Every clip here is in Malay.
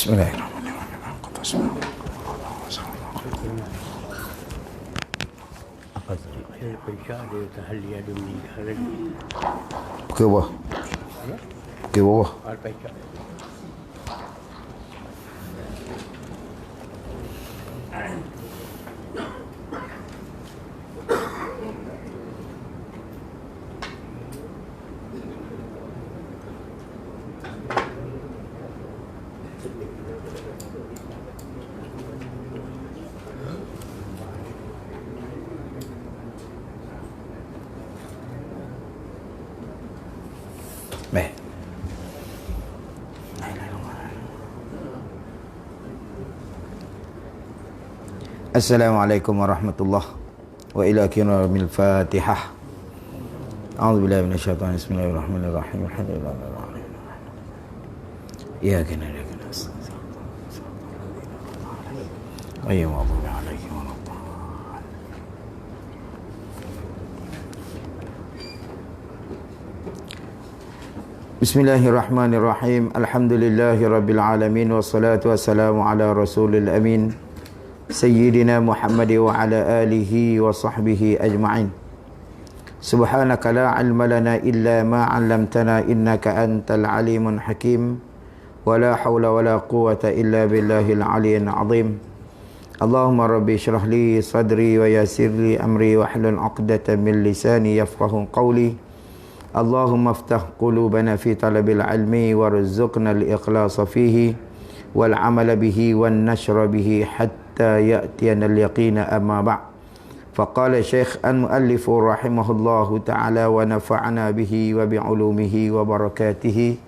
Bismillahirrahmanirrahim. Apa saya periksa dia tahliah dia meninggal lagi. Ke bawah. Ke bawah. Al-Periksa. Baik. Assalamualaikum warahmatullahi wa ila kiramil Fatihah. A'udzubillahi minasyaitonir rajim. Bismillahirrahmanirrahim. Alhamdulillahirabbil alamin. Ya kana ya kana. Ayya maghdubi alaihim waladdallin. Bismillahirrahmanirrahim. Alhamdulillahirabbil alamin wassalatu wassalamu ala rasulil amin sayyidina Muhammad wa ala alihi wa sahbihi ajma'in. Subhanaka la ilma lana illa ma 'allamtana innaka antal alimun hakim. Wa la hawla wa la quwwata illa billahil aliyyil azim. Allahumma rabbi shrah li sadri wa yassir li amri wa hlul 'uqdatam min lisani yafqahu qawli. Allahumma aftah qulubana fi talabil ilmi warzuqna al-ikhlasa fihi wal 'amala bihi wan nashra bihi hatta ya'tiyana al-yaqina amma ba'. Faqala Syekh al-muallif rahimahullahu ta'ala wa nafa'ana bihi wa bi'ulumihi wa barakatihi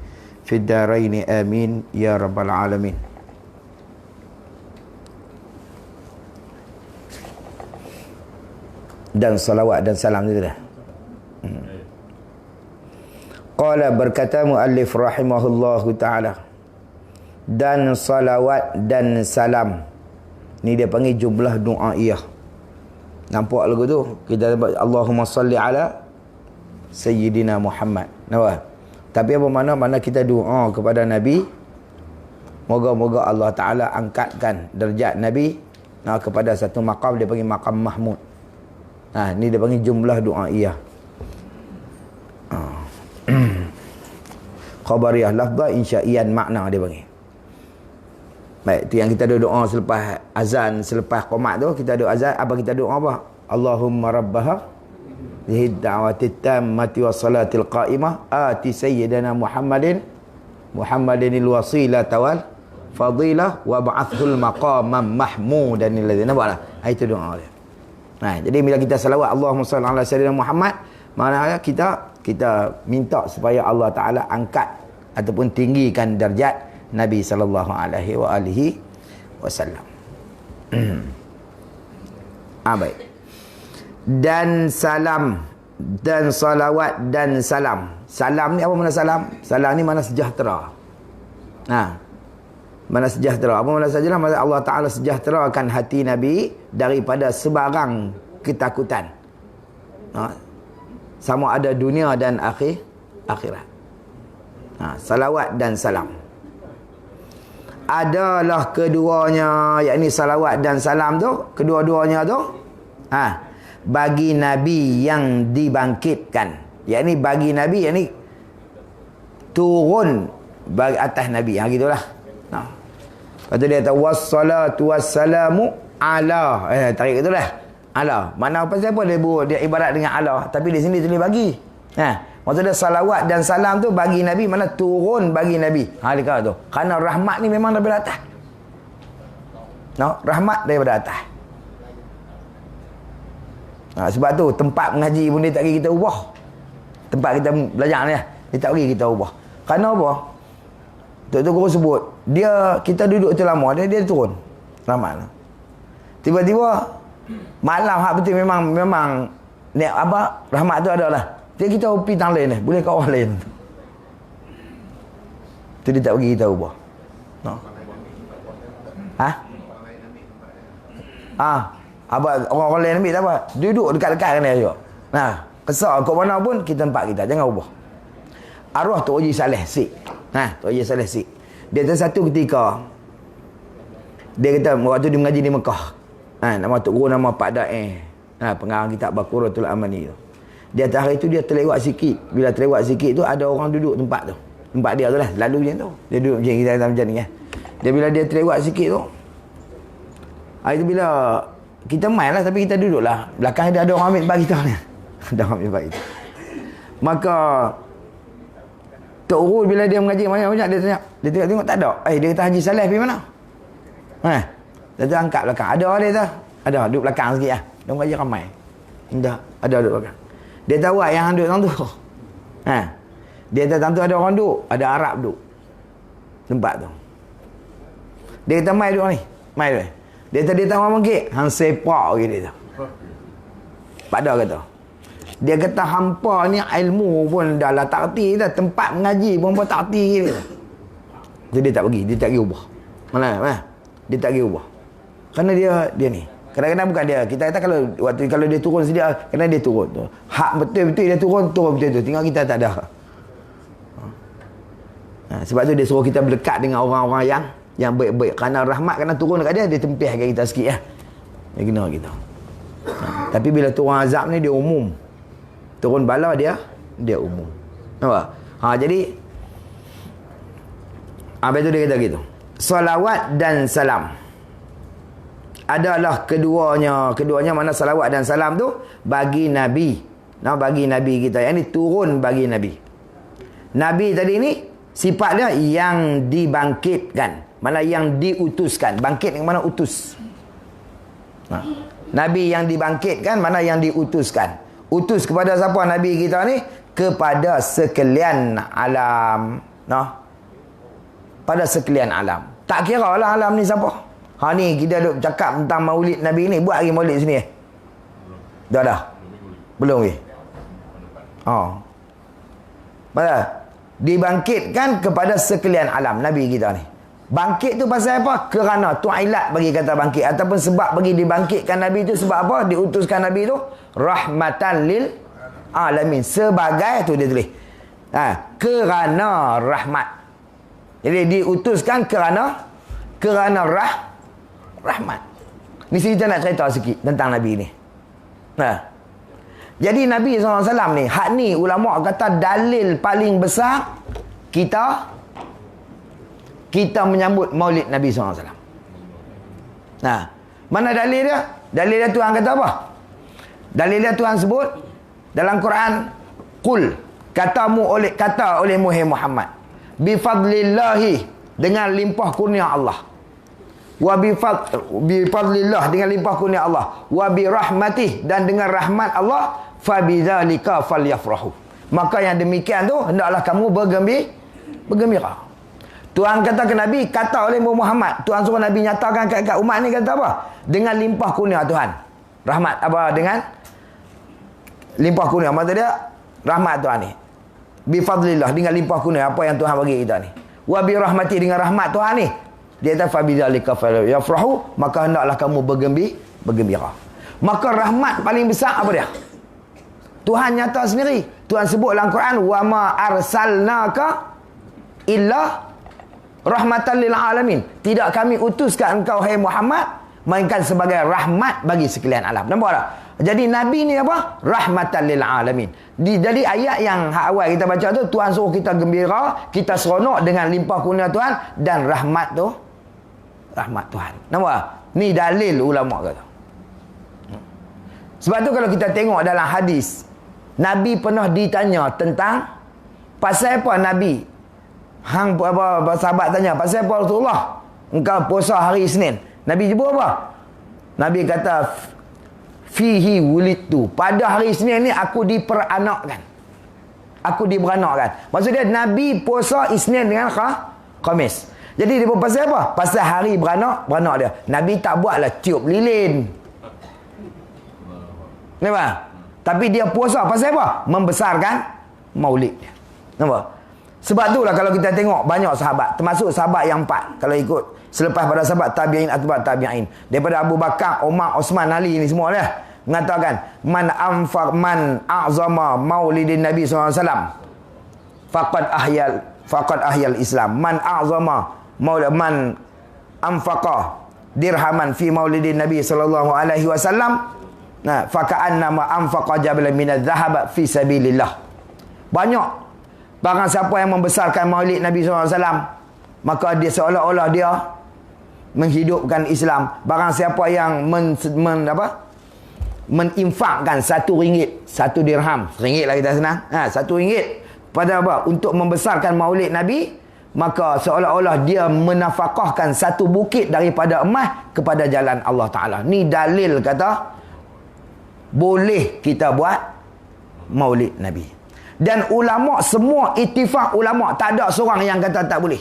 fid darain amin ya rabbal alamin. Dan salawat dan salam itu dah. Qala berkata muallif rahimahullahu ta'ala, dan salawat dan salam ni dia panggil jumlah du'aiyah. Nampak lagu tu kita sebut Allahumma salli ala Sayyidina Muhammad. Nampak? Tapi apa mana? Mana kita doa kepada Nabi, moga-moga Allah Ta'ala angkatkan derajat Nabi kepada satu maqam, dia panggil maqam Mahmud. Ni dia panggil jumlah du'aiyah. Khabariyah lafzah, insyaiyan makna dia panggil. Baik, tu yang kita doa selepas azan, selepas qomat tu kita doa azan, apa kita doa apa? Allahumma rabbaha lihid da'wati tammati was salatil qa'imah ati sayyidina Muhammadinil wasilata wal fadilah wa ba'athul maqamam mahmudan alladzi. Nampaklah? Itu doa dia. Jadi bila kita salawat Allahumma salli ala sayyidina Muhammad, maknanya kita minta supaya Allah Ta'ala angkat ataupun tinggikan darjat Nabi sallallahu alaihi wa alihi wasallam. Baik. Dan salam dan salawat dan salam. Salam ni apa makna salam? Salam ni makna sejahtera. Mana sejahtera? Apa makna sejahtera? Maksud Allah Ta'ala sejahterakan hati Nabi daripada sebarang ketakutan. Sama ada dunia dan akhirat. Salawat dan salam adalah keduanya, yakni salawat dan salam tu, kedua-duanya tu bagi Nabi yang dibangkitkan, yakni bagi Nabi, yakni turun bagi atas Nabi. Gitulah. Lepas tu dia kata wassalatu wassalamu ala, tarik itulah ala. Mana apa siapa dia ibarat dengan Allah, tapi di sini tulis bagi. Maksudnya salawat dan salam tu bagi Nabi, mana turun bagi Nabi. Dia kata tu. Kerana rahmat ni memang daripada atas. Rahmat daripada atas. Sebab tu tempat mengaji pun dia tak bagi kita ubah. Tempat kita belajar ni dia tak bagi kita ubah. Kerana apa? Tok Guru sebut, kita duduk tu lama, dia turun rahmat tu. Tiba-tiba malam hak betul memang ni apa rahmat tu adalah dia kita pergi tang lain boleh kat orang lain tu dia tak bagi kita ubah. Apa orang lain ambil tak apa, duduk dekat-dekat dengan dia juga. Kesal kat mana pun kita tempat kita, jangan ubah. Arwah Tok Haji Saleh Sik. Tok Haji Saleh Sik, dia ada satu ketika Dia kata waktu dia mengaji di Mekah. Nama Tok Guru nama Pak Dae. Pengarang kitab Baqaratul Amani tu. Dia atas hari tu dia terlewat sikit. Bila terlewat sikit tu ada orang duduk tempat tu. Tempat dia tu lah. Lalu macam tu. Dia duduk macam kita kata macam ni kan. Dia bila dia terlewat sikit tu. Hari tu bila kita main lah tapi kita duduk lah. Belakang dia ada orang ambil bag kita ni. Ada orang ambil bag kita. Maka Tok Guru bila dia mengaji banyak-banyak dia tanya. Dia tengok tak ada. Dia kata Haji Saleh pergi mana? Dia tu angkat belakang. Ada dia tu. Ada duduk belakang sikit lah. Dia mengaji ramai. Ada duduk belakang. Dia tahu yang duduk dalam tu. Dia tahu tu ada orang duduk. Ada Arab duduk. Tempat tu. Dia kata mai duduk ni. Mai duduk. Dia kata dia tahu apa mungkin. Hang sepak lagi dia tu. Pada kata. Dia kata hampa ni ilmu pun dah lah tak erti dah. Tempat mengaji pun tak erti dia. Jadi dia tak pergi. Dia tak pergi ubah. Mana? Dia tak pergi ubah. Kerana dia ni. Kadang-kadang bukan dia. Kita kata kalau dia turun sedia, kerana dia turun tu. Hak betul-betul dia turun betul-betul. Tinggal kita tak ada. Sebab tu dia suruh kita berdekat dengan orang-orang yang baik-baik. Kerana rahmat kena turun dekat dia tempihkan kita sikit lah. Dia kena kita. Tapi bila turun azab ni dia umum. Turun bala dia umum. Nampak? Jadi habis tu dia kata gitu. Salawat dan salam adalah keduanya mana salawat dan salam tu bagi Nabi. Bagi Nabi kita. Yang ni turun bagi Nabi. Nabi tadi ni sifat dia yang dibangkitkan. Mana yang diutuskan. Bangkit yang mana utus. Nabi yang dibangkitkan, mana yang diutuskan. Utus kepada siapa Nabi kita ni? Kepada sekalian alam. Pada sekalian alam. Tak kira lah alam ni siapa. Ni kita duk cakap tentang maulid Nabi ni. Buat lagi maulid sini Dah? Belum lagi? Mana? Dibangkitkan kepada sekalian alam Nabi kita ni. Bangkit tu pasal apa? Kerana tu ilat bagi kata bangkit. Ataupun sebab bagi dibangkitkan Nabi tu sebab apa? Diutuskan Nabi tu rahmatan lil alamin. Sebagai tu dia tulis. Kerana rahmat. Jadi diutuskan kerana rahmat. Ni kita nak cerita sikit tentang Nabi ni. Jadi Nabi SAW ni, hak ni ulama kata dalil paling besar kita menyambut maulid Nabi SAW. Mana dalil dia? Dalil dia Tuhan kata apa? Dalil dia Tuhan sebut dalam Quran, qul, kata oleh Muhammad, bifadlillahi, dengan limpah kurnia Allah, wa bifadlillah, dengan limpah kurnia Allah, wa birahmatih, dan dengan rahmat Allah, fabidzalika falyafrahu, maka yang demikian tu hendaklah kamu bergembira. Tuhan kata ke Nabi, kata oleh Muhammad, Tuhan suruh Nabi nyatakan kat umat ni, kata apa? Dengan limpah kurnia Tuhan. Rahmat apa? Dengan limpah kurnia. Maksud dia rahmat Tuhan ni. Bifadlillah, dengan limpah kurnia apa yang Tuhan bagi kita ni. Wa bi rahmati, dengan rahmat Tuhan ni. Dia kata fabidzalika falyafrahu, maka hendaklah kamu bergembira. Maka rahmat paling besar apa dia? Tuhan nyata sendiri. Tuhan sebut dalam Quran, wa ma arsalnaka illa rahmatan lil alamin. Tidak kami utuskan engkau hai Muhammad melainkan sebagai rahmat bagi sekalian alam. Nampak tak? Jadi Nabi ni apa? Rahmatan lil alamin. Jadi ayat yang awal kita baca tu, Tuhan suruh kita gembira, kita seronok dengan limpah kurnia Tuhan, dan rahmat tu rahmat Tuhan. Nampak? Ni dalil ulama kata. Sebab tu kalau kita tengok dalam hadis, Nabi pernah ditanya tentang pasal apa Nabi. Sahabat tanya, pasal apa Rasulullah engkau puasa hari Isnin? Nabi jawab apa? Nabi kata, fihi wulidtu, pada hari Isnin ni aku diperanakkan. Maksudnya Nabi puasa Isnin dengan Khamis. Jadi dia pasal apa? Pasal hari beranak dia. Nabi tak buatlah tiup lilin. Nampak? Tapi dia puasa pasal apa? Membesarkan maulid dia. Nampak? Sebab itulah kalau kita tengok banyak sahabat, termasuk sahabat yang 4, kalau ikut selepas pada sahabat tabi'in atba'ut tabi'in, daripada Abu Bakar, Umar, Osman, Ali ni semua dia mengatakan, man a'zama maulidin Nabi SAW faqad ahyal Islam. Man a'zama man anfaqa dirhaman fi maulidin Nabi sallallahu alaihi wasallam, nah, fa ka'annama anfaqa jabalan minadz dhahab fi sabilillah. Banyak barang siapa yang membesarkan maulid Nabi sallallahu alaihi wasallam, maka dia seolah-olah dia menghidupkan Islam. Barang siapa yang meninfakkan RM1, 1 dirham, RM1 lah kita senang, RM1 pada apa? Untuk membesarkan maulid Nabi, maka seolah-olah dia menafkahkan satu bukit daripada emas kepada jalan Allah Ta'ala. Ni dalil kata boleh kita buat maulid Nabi. Dan ulama semua ittifaq ulama, tak ada seorang yang kata tak boleh.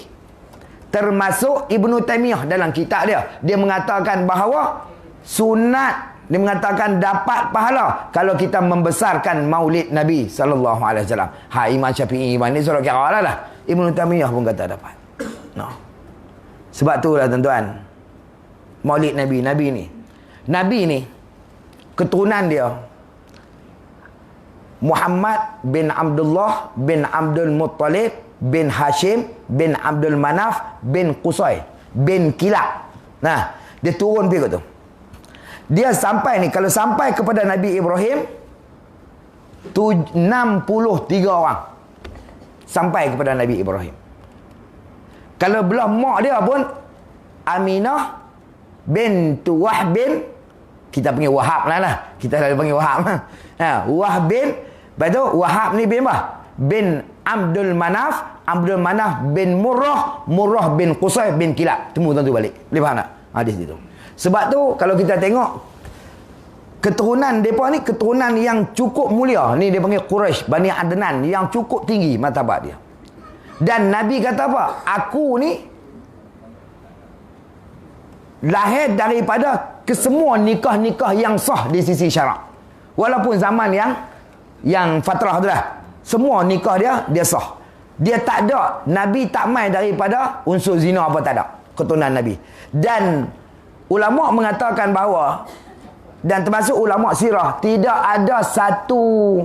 Termasuk Ibnu Taimiyah dalam kitab dia. Dia mengatakan bahawa sunat, dia mengatakan dapat pahala kalau kita membesarkan maulid Nabi sallallahu alaihi wasallam. Imam Syafi'i, Imam ni suruh kira lah. Ibnu Taimiyah pun kata dapat. No. Sebab tu lah tuan-tuan, maulid Nabi ni keturunan dia Muhammad bin Abdullah bin Abdul Muttalib bin Hashim bin Abdul Manaf bin Qusay bin Kilab. Nah, dia turun pergi tu. Dia sampai ni, kalau sampai kepada Nabi Ibrahim 63 orang sampai kepada Nabi Ibrahim. Kalau belah mak dia pun Aminah bintu Wahb bin, kita panggil Wahab lah. Kita selalu panggil Wahab. Wahab bin, lepas tu Wahab ni bin apa? Bin Abdul Manaf, Abdul Manaf bin Murrah, Murrah bin Qusay bin Kilab. Temu tuan tu balik. Boleh faham tak? Hadis itu. Sebab tu kalau kita tengok keturunan mereka ni keturunan yang cukup mulia. Ni dia panggil Quraisy, Bani Adnan, yang cukup tinggi martabat dia. Dan Nabi kata apa? Aku ni lahir daripada kesemua nikah-nikah yang sah di sisi syarak. Walaupun zaman yang fatrah tu lah, semua nikah dia sah. Dia tak ada, Nabi tak main daripada unsur zina apa tak ada. Keturunan Nabi. Dan ulama mengatakan bahawa, dan termasuk ulama sirah, tidak ada satu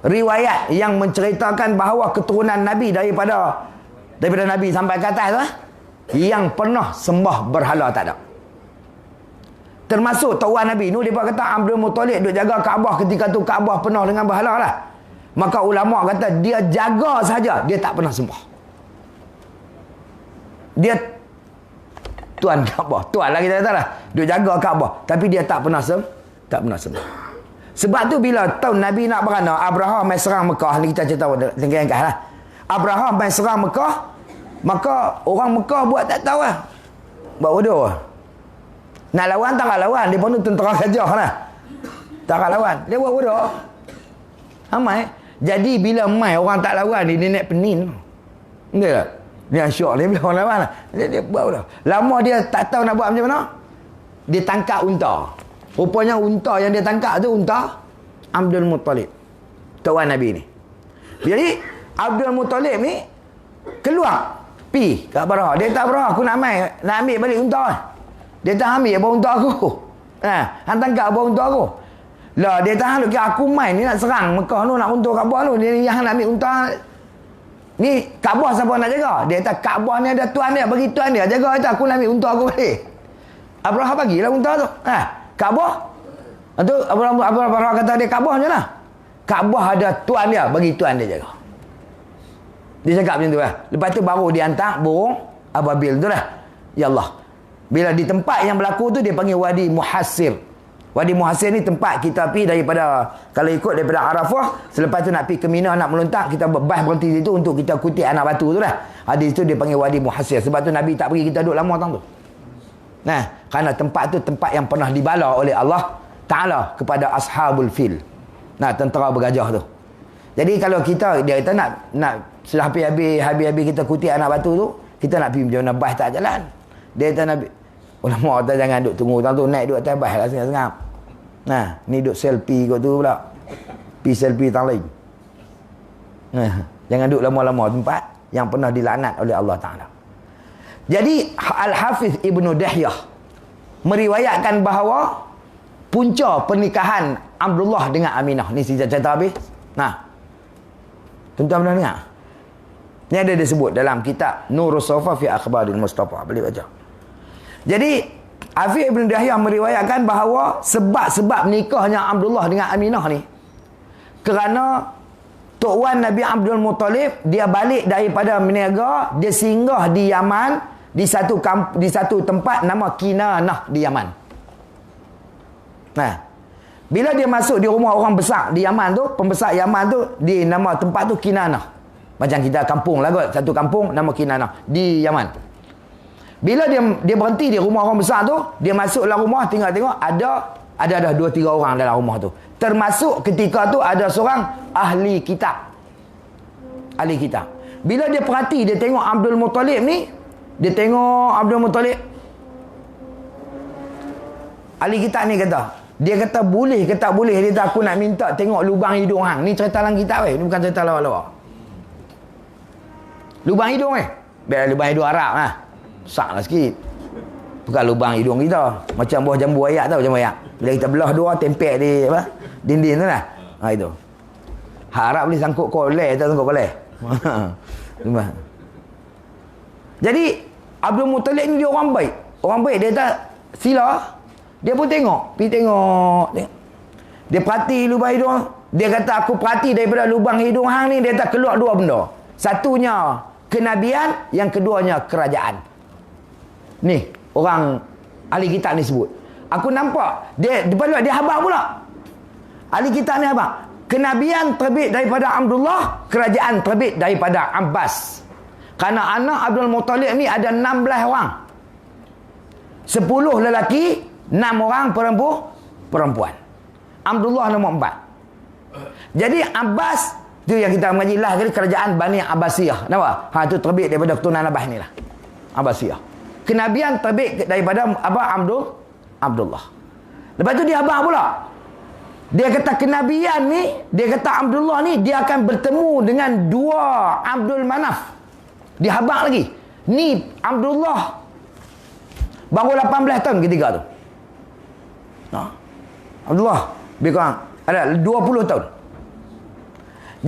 riwayat yang menceritakan bahawa keturunan Nabi daripada Nabi sampai ke atas lah, yang pernah sembah berhala, tak ada. Termasuk tuan Nabi. Dia kata Abdul Muttalib duk jaga Kaabah ketika tu Kaabah penuh dengan berhala lah. Maka ulama kata dia jaga saja, dia tak pernah sembah. Dia tuan Kaabah, tuan lah kita kata lah, dia jaga Kaabah, tapi dia tak pernah sembah. Sebab tu bila tahun Nabi nak beranak, Abraham mai serang Mekah, ni kita cerita ringkas lah. Abraham mai serang Mekah, maka orang Mekah buat tak tahu lah, buat bodoh lah. Nak lawan tak lawan, dia pun tentera gajah lah, tak lawan, dia buat bodoh amai. Jadi bila mai orang tak lawan, dia naik penin. Betul tak? Dia syok dia bila orang lawan lah. Dia buat bodoh. Lama dia tak tahu nak buat macam mana, dia tangkap unta. Rupanya unta yang dia tangkap tu unta Abdul Muttalib, tuan Nabi ni. Jadi Abdul Muttalib ni keluar pi kat Barah. Dia tak Barah, aku nak ambil balik unta. Dia tak ambil apa unta aku. Han tangkap apa unta aku. Lah dia tahan lu kira aku main ni nak serang Mekah lu, nak unta Kaabah lu. Dia yang nak ambil unta. Ni Kaabah siapa nak jaga? Dia kata Kaabah ni ada tuan dia, bagi tuan dia jaga. Kata aku nak ambil unta aku balik. Abraham bagilah unta tu. Kaabah. Tu Abraham kata dia Kaabah je lah. Kaabah ada tuan dia, bagi tuan dia jaga. Dia cakap macam tu lah. Lepas tu baru dia hantar burung ababil tu lah. Ya Allah. Bila di tempat yang berlaku tu dia panggil Wadi Muhassir. Wadi Muhassir ni tempat kita pergi daripada, kalau ikut daripada Arafah, selepas tu nak pergi ke Mina, nak melontak, kita bas berhenti situ untuk kita kutip anak batu tu lah. Di situ dia panggil Wadi Muhassir. Sebab tu Nabi tak pergi, kita duduk lama tang tu. Kerana tempat tu tempat yang pernah dibala oleh Allah Ta'ala kepada ashabul fil. Tentera bergajah tu. Jadi kalau kita, dia kata nak sudah habis kita kutip anak batu tu, kita nak pergi macam mana bas tak jalan. Dia kata Nabi, ulama kata jangan duduk tunggu tang tu, naik duduk atas bas lah sengap-sengap. Ni duduk selfie kat tu pula. Pergi selfie tang lain. Jangan duduk lama-lama tempat yang pernah dilaknat oleh Allah Ta'ala. Jadi Al-Hafiz Ibnu Dahyah meriwayatkan bahawa punca pernikahan Abdullah dengan Aminah ni, saya cerita habis. Tuan-tuan pernah dengar? Ni ada disebut dalam kitab Nurus Safa fi Akhbaril Mustafa. Boleh baca. Jadi Hafiz Ibn Dahiyah meriwayatkan bahawa sebab-sebab nikahnya Abdullah dengan Aminah ni, kerana Tok Wan Nabi Abdul Muttalib, dia balik daripada meniaga, dia singgah di Yaman, di satu tempat nama Kinanah di Yaman. Nah, bila dia masuk di rumah orang besar di Yaman tu, pembesar Yaman tu, di nama tempat tu Kinanah. Macam kita kampung lah kot, satu kampung nama Kinanah di Yaman. Bila dia berhenti di rumah orang besar tu, dia masuk dalam rumah, tengok-tengok ada 2-3 orang dalam rumah tu. Termasuk ketika tu ada seorang ahli kitab. Ahli kitab. Bila dia perhati, dia tengok Abdul Muttalib ni, dia tengok Abdul Muttalib. Ahli kitab ni dia kata boleh ke tak boleh, dia kata aku nak minta tengok lubang hidung hang. Ni cerita dalam kitab ni bukan cerita lawak-lawak. Lubang hidung biar lubang hidung Arab lah. Besar lah sikit. Bukan lubang hidung kita. Macam buah jambu ayak tau, jambu ayak. Bila kita belah dua, tempel di dinding tu lah. Itu. Harap boleh sangkut koleh, tak sangkut koleh. Jadi Abdul Muttalib ni dia orang baik. Orang baik, dia tak sila. Dia pun tengok. Pergi tengok. Dia perhati lubang hidung. Dia kata aku perhati daripada lubang hidung hang ni, dia tak keluar 2 benda. Satunya kenabian, yang keduanya kerajaan. Ni, orang ahli kitab ni sebut. Aku nampak, dia habaq pula. Ahli kitab ni habaq. Kenabian terbit daripada Abdullah, kerajaan terbit daripada Abbas. Kerana anak Abdul Muttalib ni ada 16 orang. 10 lelaki, 6 orang perempuan. Abdullah nombor 4. Jadi Abbas, tu yang kita mengaji lah, kerajaan Bani Abbasiyah. Nampak? Tu terbit daripada keturunan Abbas ni lah. Abbasiyah. Kenabian terbit daripada Abdullah. Lepas tu dia habaq pula. Dia kata kenabian ni, dia kata Abdullah ni, dia akan bertemu dengan 2 Abdul Manaf. Dia habaq lagi. Ni Abdullah baru 18 tahun ketika tu. Abdullah lebih kurang ada 20 tahun.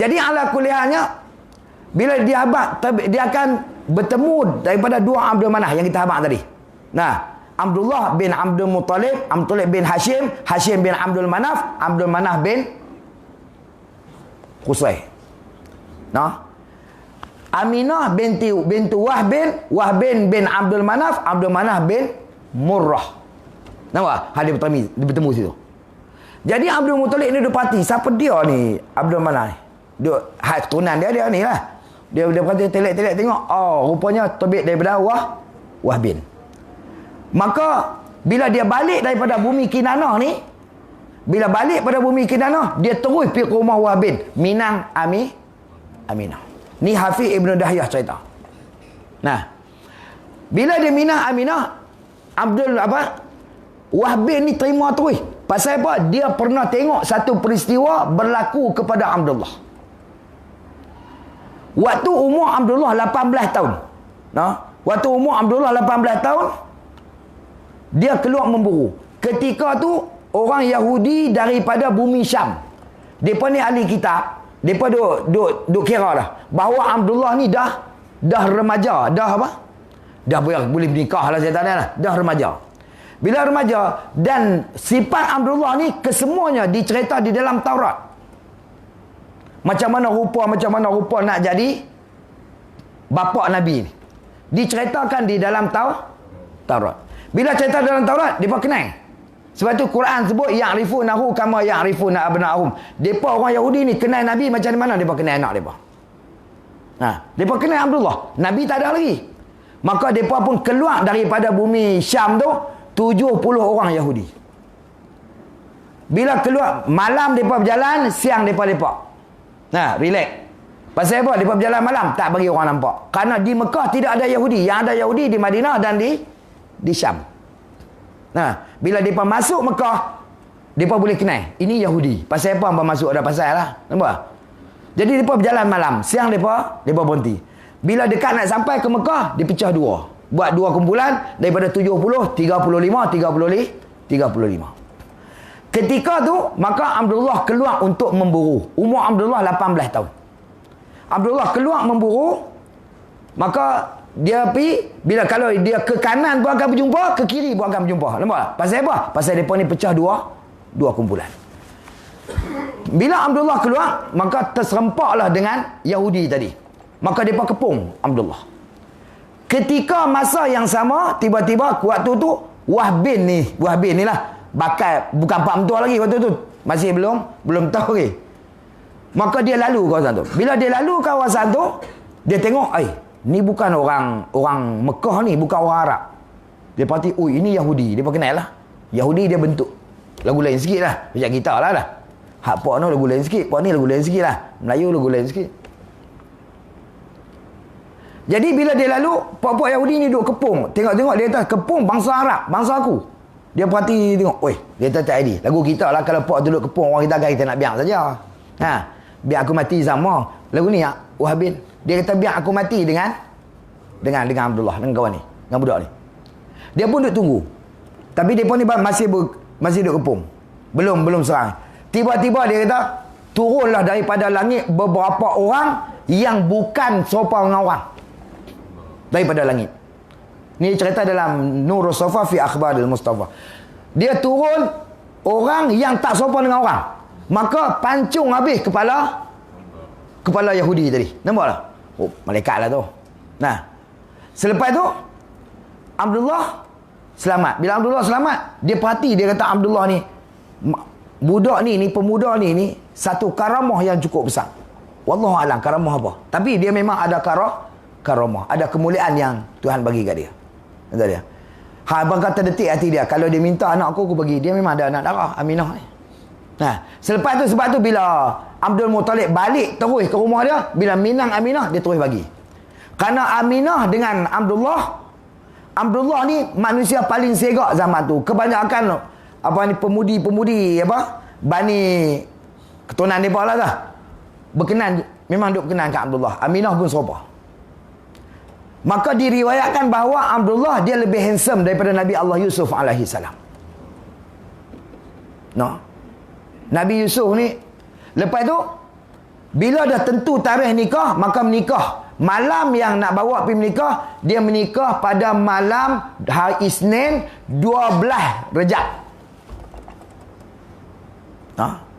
Jadi ala kuliahnya, bila dia habaq, dia akan bertemu daripada 2 Abdul Manaf yang kita habaq tadi. Nah, Abdullah bin Abdul Muttalib, Muttalib bin Hashim, Hashim bin Abdul Manaf, Abdul Manaf bin Qusay. Nah, Aminah bintu Wahbin bin Abdul Manaf, Abdul Manaf bin Murrah. Nampak? Dia bertemu situ. Jadi Abdul Muttalib ni dia parti, siapa dia ni Abdul Manaf ni? Dia keturunan dia ni lah. Dia perhati telek-telek tengok, rupanya terbit daripada Wahbin. Maka bila dia balik daripada bumi Kinanah ni, bila balik pada bumi Kinanah, dia terus pergi ke rumah Wahbin, minang Aminah. Ni Hafiz Ibn Dahiyah cerita. Nah, bila dia minang Aminah, Wahbin ni terima terus. Pasal apa? Dia pernah tengok satu peristiwa berlaku kepada Abdullah. Waktu umur Abdullah 18 tahun. Waktu umur Abdullah 18 tahun, dia keluar memburu. Ketika tu, orang Yahudi daripada bumi Syam, mereka ni ahli kitab, mereka duk kira dah bahawa Abdullah ni dah remaja, dah boleh menikah lah, saya tak ada lah. Dah remaja. Bila remaja, dan sifat Abdullah ni kesemuanya dicerita di dalam Taurat. Macam mana rupa nak jadi bapa Nabi ni, diceritakan di dalam Taurat. Bila cerita dalam Taurat, mereka kenal. Sebab tu Quran sebut ya'rifunahu kama ya'rifuna abna'ahum. Mereka orang Yahudi ni kenal Nabi macam mana mereka kenal anak mereka. Mereka kenal Abdullah. Nabi tak ada lagi. Maka mereka pun keluar daripada bumi Syam tu 70 orang Yahudi. Bila keluar, malam mereka berjalan, siang mereka lepak. Relax. Pasal apa? Mereka berjalan malam, tak bagi orang nampak. Kerana di Mekah tidak ada Yahudi. Yang ada Yahudi di Madinah dan di Syam. Bila mereka masuk Mekah, mereka boleh kenal. Ini Yahudi. Pasal apa mereka masuk? Ada pasal lah. Nampak? Jadi mereka berjalan malam. Siang mereka berhenti. Bila dekat nak sampai ke Mekah, dipecah 2. Buat 2 kumpulan daripada 70, 35. Ketika tu, maka Abdullah keluar untuk memburu. Umur Abdullah 18 tahun. Abdullah keluar memburu, maka dia pergi, bila kalau dia ke kanan pun akan berjumpa, ke kiri pun akan berjumpa. Nampak tak? Pasal apa? Pasal mereka ni pecah dua kumpulan. Bila Abdullah keluar, maka terserempaklah dengan Yahudi tadi. Maka mereka kepung Abdullah. Ketika masa yang sama, tiba-tiba waktu tu Wahb bin ni lah, bakal bukan Pak Mentua lagi waktu tu. Masih belum tahu lagi. Maka dia lalu kawasan tu. Bila dia lalu kawasan tu, dia tengok, ni bukan orang Mekah ni, bukan orang Arab. Dia pasti, ini Yahudi. Dia kenal lah. Yahudi dia bentuk lagu lain sikit lah. Macam kita lah. Hak Pak ni lagu lain sikit, Pak ni lagu lain sikit lah. Melayu lagu lain sikit. Jadi bila dia lalu, Pak Yahudi ni duduk kepung. Tengok-tengok dia kata, kepung bangsa Arab, bangsa aku. Dia perhati tengok, dia kata tak ada. Lagu kita lah kalau Pak duduk kepung orang kita nak biar saja. Biar aku mati sama. Lagu ni Wahbin. Dia kata biar aku mati dengan Abdullah, dengan kawan ni, dengan budak ni. Dia pun duduk tunggu. Tapi dia pun ni masih duduk kepung. Belum serang. Tiba-tiba dia kata, turunlah daripada langit beberapa orang yang bukan serupa dengan orang. Daripada langit. Ni cerita dalam Nurul Safa fi Akhbaril Mustafa. Dia turun orang yang tak serupa dengan orang. Maka pancung habis kepala Yahudi tadi. Nampak tak? Malaikat lah tu. Nah, selepas tu Abdullah selamat. Bila Abdullah selamat, dia perhati, dia kata Abdullah ni, budak ni pemuda ni satu karamah yang cukup besar. Wallahu alam karamah apa. Tapi dia memang ada karamah, ada kemuliaan yang Tuhan bagi kat dia. Kata dia. Abang kata detik hati dia, kalau dia minta anak aku bagi. Dia memang ada anak darah, Aminah ni. Nah, sebab tu bila Abdul Muttalib balik terus ke rumah dia, bila minang Aminah, dia terus bagi. Kerana Aminah dengan Abdullah ni manusia paling segak zaman tu. Kebanyakan pemudi Bani keturunan depa lah dah. Memang duk berkenan kat Abdullah. Aminah pun serupa. Maka diriwayatkan bahawa Abdullah dia lebih handsome daripada Nabi Allah Yusuf alaihi salam. Nabi Yusuf ni lepas tu bila dah tentu tarikh nikah, maka menikah. Malam yang nak bawa pergi menikah, dia menikah pada malam hari Isnin 12 Rejab.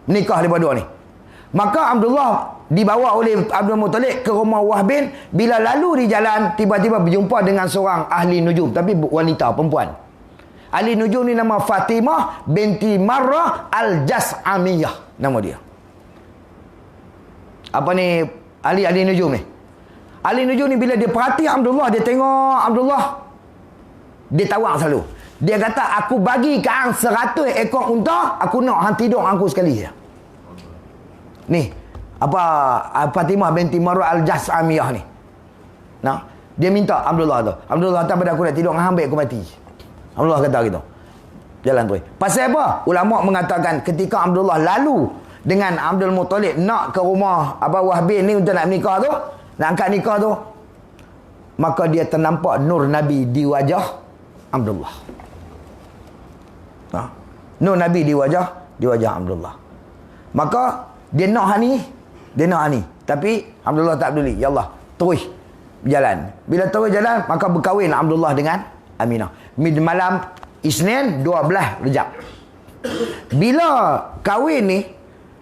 Menikah daripada dua ni. Maka Abdullah dibawa oleh Abdul Muttalib ke rumah Wahbin. Bila lalu di jalan, tiba-tiba berjumpa dengan seorang ahli nujum, tapi wanita, perempuan. Ahli nujum ni nama Fatimah binti Marrah Al-Jas'amiyah, nama dia. Apa ni ahli nujum ni? Ahli nujum ni bila dia perhati Abdullah, dia tengok Abdullah, dia tawak selalu. Dia kata, aku bagi ke hang 100 ekor unta, aku nak hang tidur aku sekali je. Ni Fatimah binti Marrah Al-Jas'amiyah ni. Dia minta Abdullah tu. Abdullah kata pada aku nak tidur dengan hang, baik aku mati. Abdullah kata gitu. Jalan terus. Pasal apa? Ulama mengatakan ketika Abdullah lalu dengan Abdul Muttalib nak ke rumah Wahbin ni untuk nak menikah tu, nak angkat nikah tu, maka dia ternampak nur Nabi di wajah Abdullah. Nur Nabi di wajah Abdullah. Maka dia nak hang ni, tapi Abdullah tak peduli. Ya Allah, terus berjalan. Bila terus jalan, maka berkahwin Abdullah dengan Aminah. Malam Isnin 12 Rejab. Bila kahwin ni,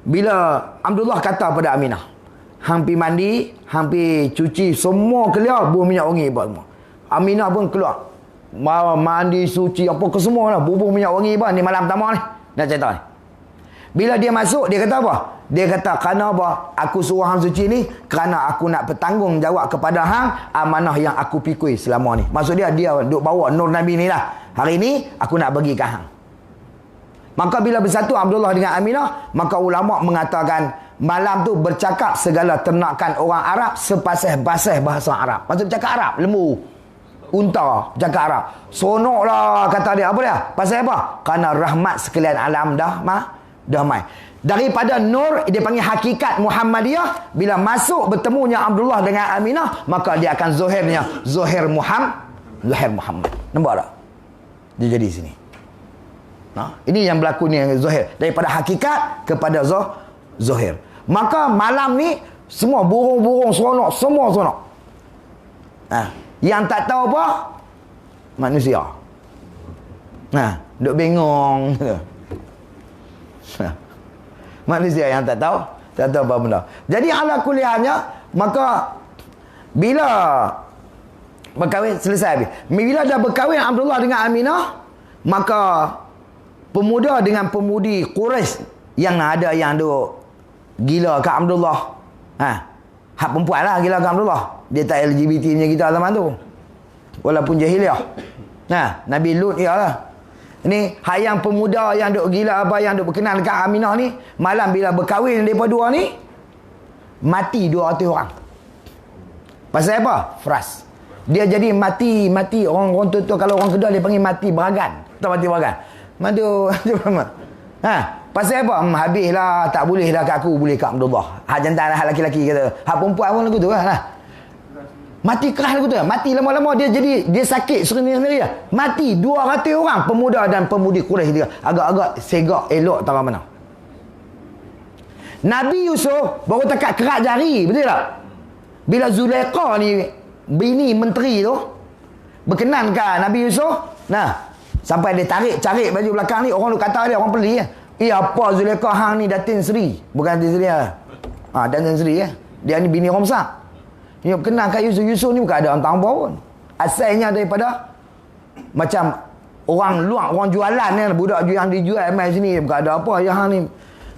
bila Abdullah kata pada Aminah, hang pi mandi, hang pi cuci semua keluar, buah minyak wangi buat semua. Aminah pun keluar. Mandi, suci, apa ke semua lah. Bubuh minyak wangi ni malam pertama ni. Nak cerita ni. Bila dia masuk, dia kata apa? Dia kata, kerana apa? Aku suruh hang suci ni, kerana aku nak bertanggungjawab kepada hang amanah yang aku pikul selama ni. Maksud dia duk bawa nur Nabi ni lah. Hari ni, aku nak bagi ke hang. Maka bila bersatu Abdullah dengan Aminah, maka ulama mengatakan, malam tu bercakap segala ternakan orang Arab sepasih-pasih bahasa Arab. Maksud cakap Arab, lembu. Unta, cakap Arab. Sonok lah kata dia. Apa dia? Pasal apa? Kerana rahmat sekalian alam dah mai. Daripada nur, dia panggil hakikat Muhammadiyah. Bila masuk bertemunya Abdullah dengan Aminah, maka dia akan Zuhair Muhammad. Nampak tak? Dia jadi sini. Ini yang berlaku ni, Zuhair. Daripada hakikat kepada Zuhair. Maka malam ni, semua burung-burung seronok. Semua seronok. Yang tak tahu apa? Manusia. Duk bengong. Manusia yang tak tahu apa benda. Jadi ala kuliahnya, maka bila berkahwin selesai habis. Bila dah berkahwin Abdullah dengan Aminah, maka pemuda dengan pemudi Quraisy yang ada yang duk gila kat Abdullah. Hak perempuan lah gila kat Abdullah. Dia tak LGBT punya kita zaman tu. Walaupun jahiliah. Nabi Lut ialah. Ni hak yang pemuda yang duk gila apa yang duk berkenan dekat Aminah ni, malam bila berkahwin depa dua ni mati 200 orang. Pasal apa? Fras. Dia jadi mati orang tu kalau orang Kedah dia panggil mati beragan. Tahu mati beragan? Madu pasal apa? Habislah, tak boleh dah kat aku, boleh kat Abdullah. Hak jantan hak laki-laki kata. Hak perempuan pun lagu tu lah. Mati keras lagu tu. Mati lama-lama dia sakit sendiri lah. Mati 200 orang pemuda dan pemudi Quraisy dia. Agak-agak segak elok tahu mana. Nabi Yusuf baru takat kerak jari, betul tak? Bila Zulaikha ni bini menteri tu berkenan kan Nabi Yusuf, sampai dia cari baju belakang ni, orang tu kata dia, orang beli apa Zulaikha hang ni Datin Seri, bukan Datin Seri lah. Datin Seri dia ni bini Romsak. Dia berkenan kat Yusuf ni bukan ada orang pun. Asalnya daripada macam orang luar, orang jualan ni, budak yang dijual mai sini, bukan ada apa yang hang ni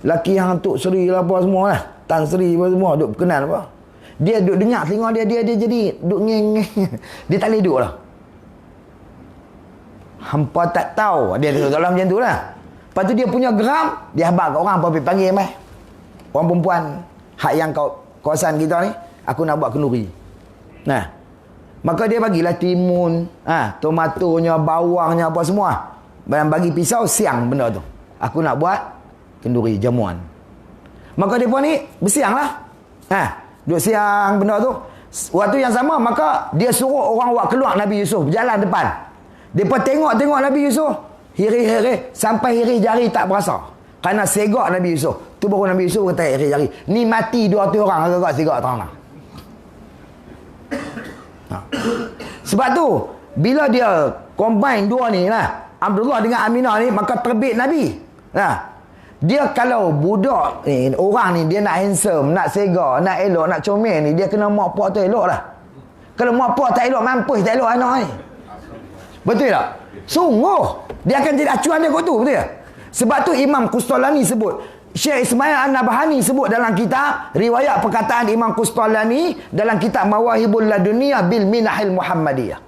laki hang Tok Seri lah apa semua lah, Tan Seri apa semua duk berkenan apa. Dia duk dengar telinga dia jadi duk ngeng. Dia tak boleh duduk lah. Hampa tak tahu. Dia dalam macam tu lah. Lepas tu dia punya geram, dia habaq kat orang apa panggil mai. Orang perempuan hak yang kawasan kita ni, aku nak buat kenduri. Maka dia bagilah timun, tomatonya, bawangnya apa semua. Dan bagi pisau siang benda tu. Aku nak buat kenduri jamuan. Maka dia pun ni bersiang lah. Duduk siang benda tu. Waktu yang sama maka dia suruh orang buat keluar Nabi Yusuf berjalan depan. Dia pun tengok Nabi Yusuf, hiri-hiri sampai hiri jari tak berasa. Kerana segak Nabi Yusuf. Tu baru Nabi Yusuf kata hiri jari. Ni mati 200 orang agak-agak segak terang lah. Sebab tu bila dia combine dua ni lah, Abdullah dengan Aminah ni, maka terbit Nabi. Dia kalau budak ni, orang ni dia nak handsome, nak sega, nak elok, nak comel ni, dia kena mak pak tu elok lah. Kalau mak pak tak elok, mampus tak elok anak ni. Betul tak? Sungguh dia akan jadi acuan dia kot tu, betul tak? Sebab tu Imam Qustalani sebut, Syekh Ismail An-Nabhani sebut dalam kitab riwayat perkataan Imam Qustalani dalam kitab Mawahibul Laduniyah bil Minahil Muhammadiyah.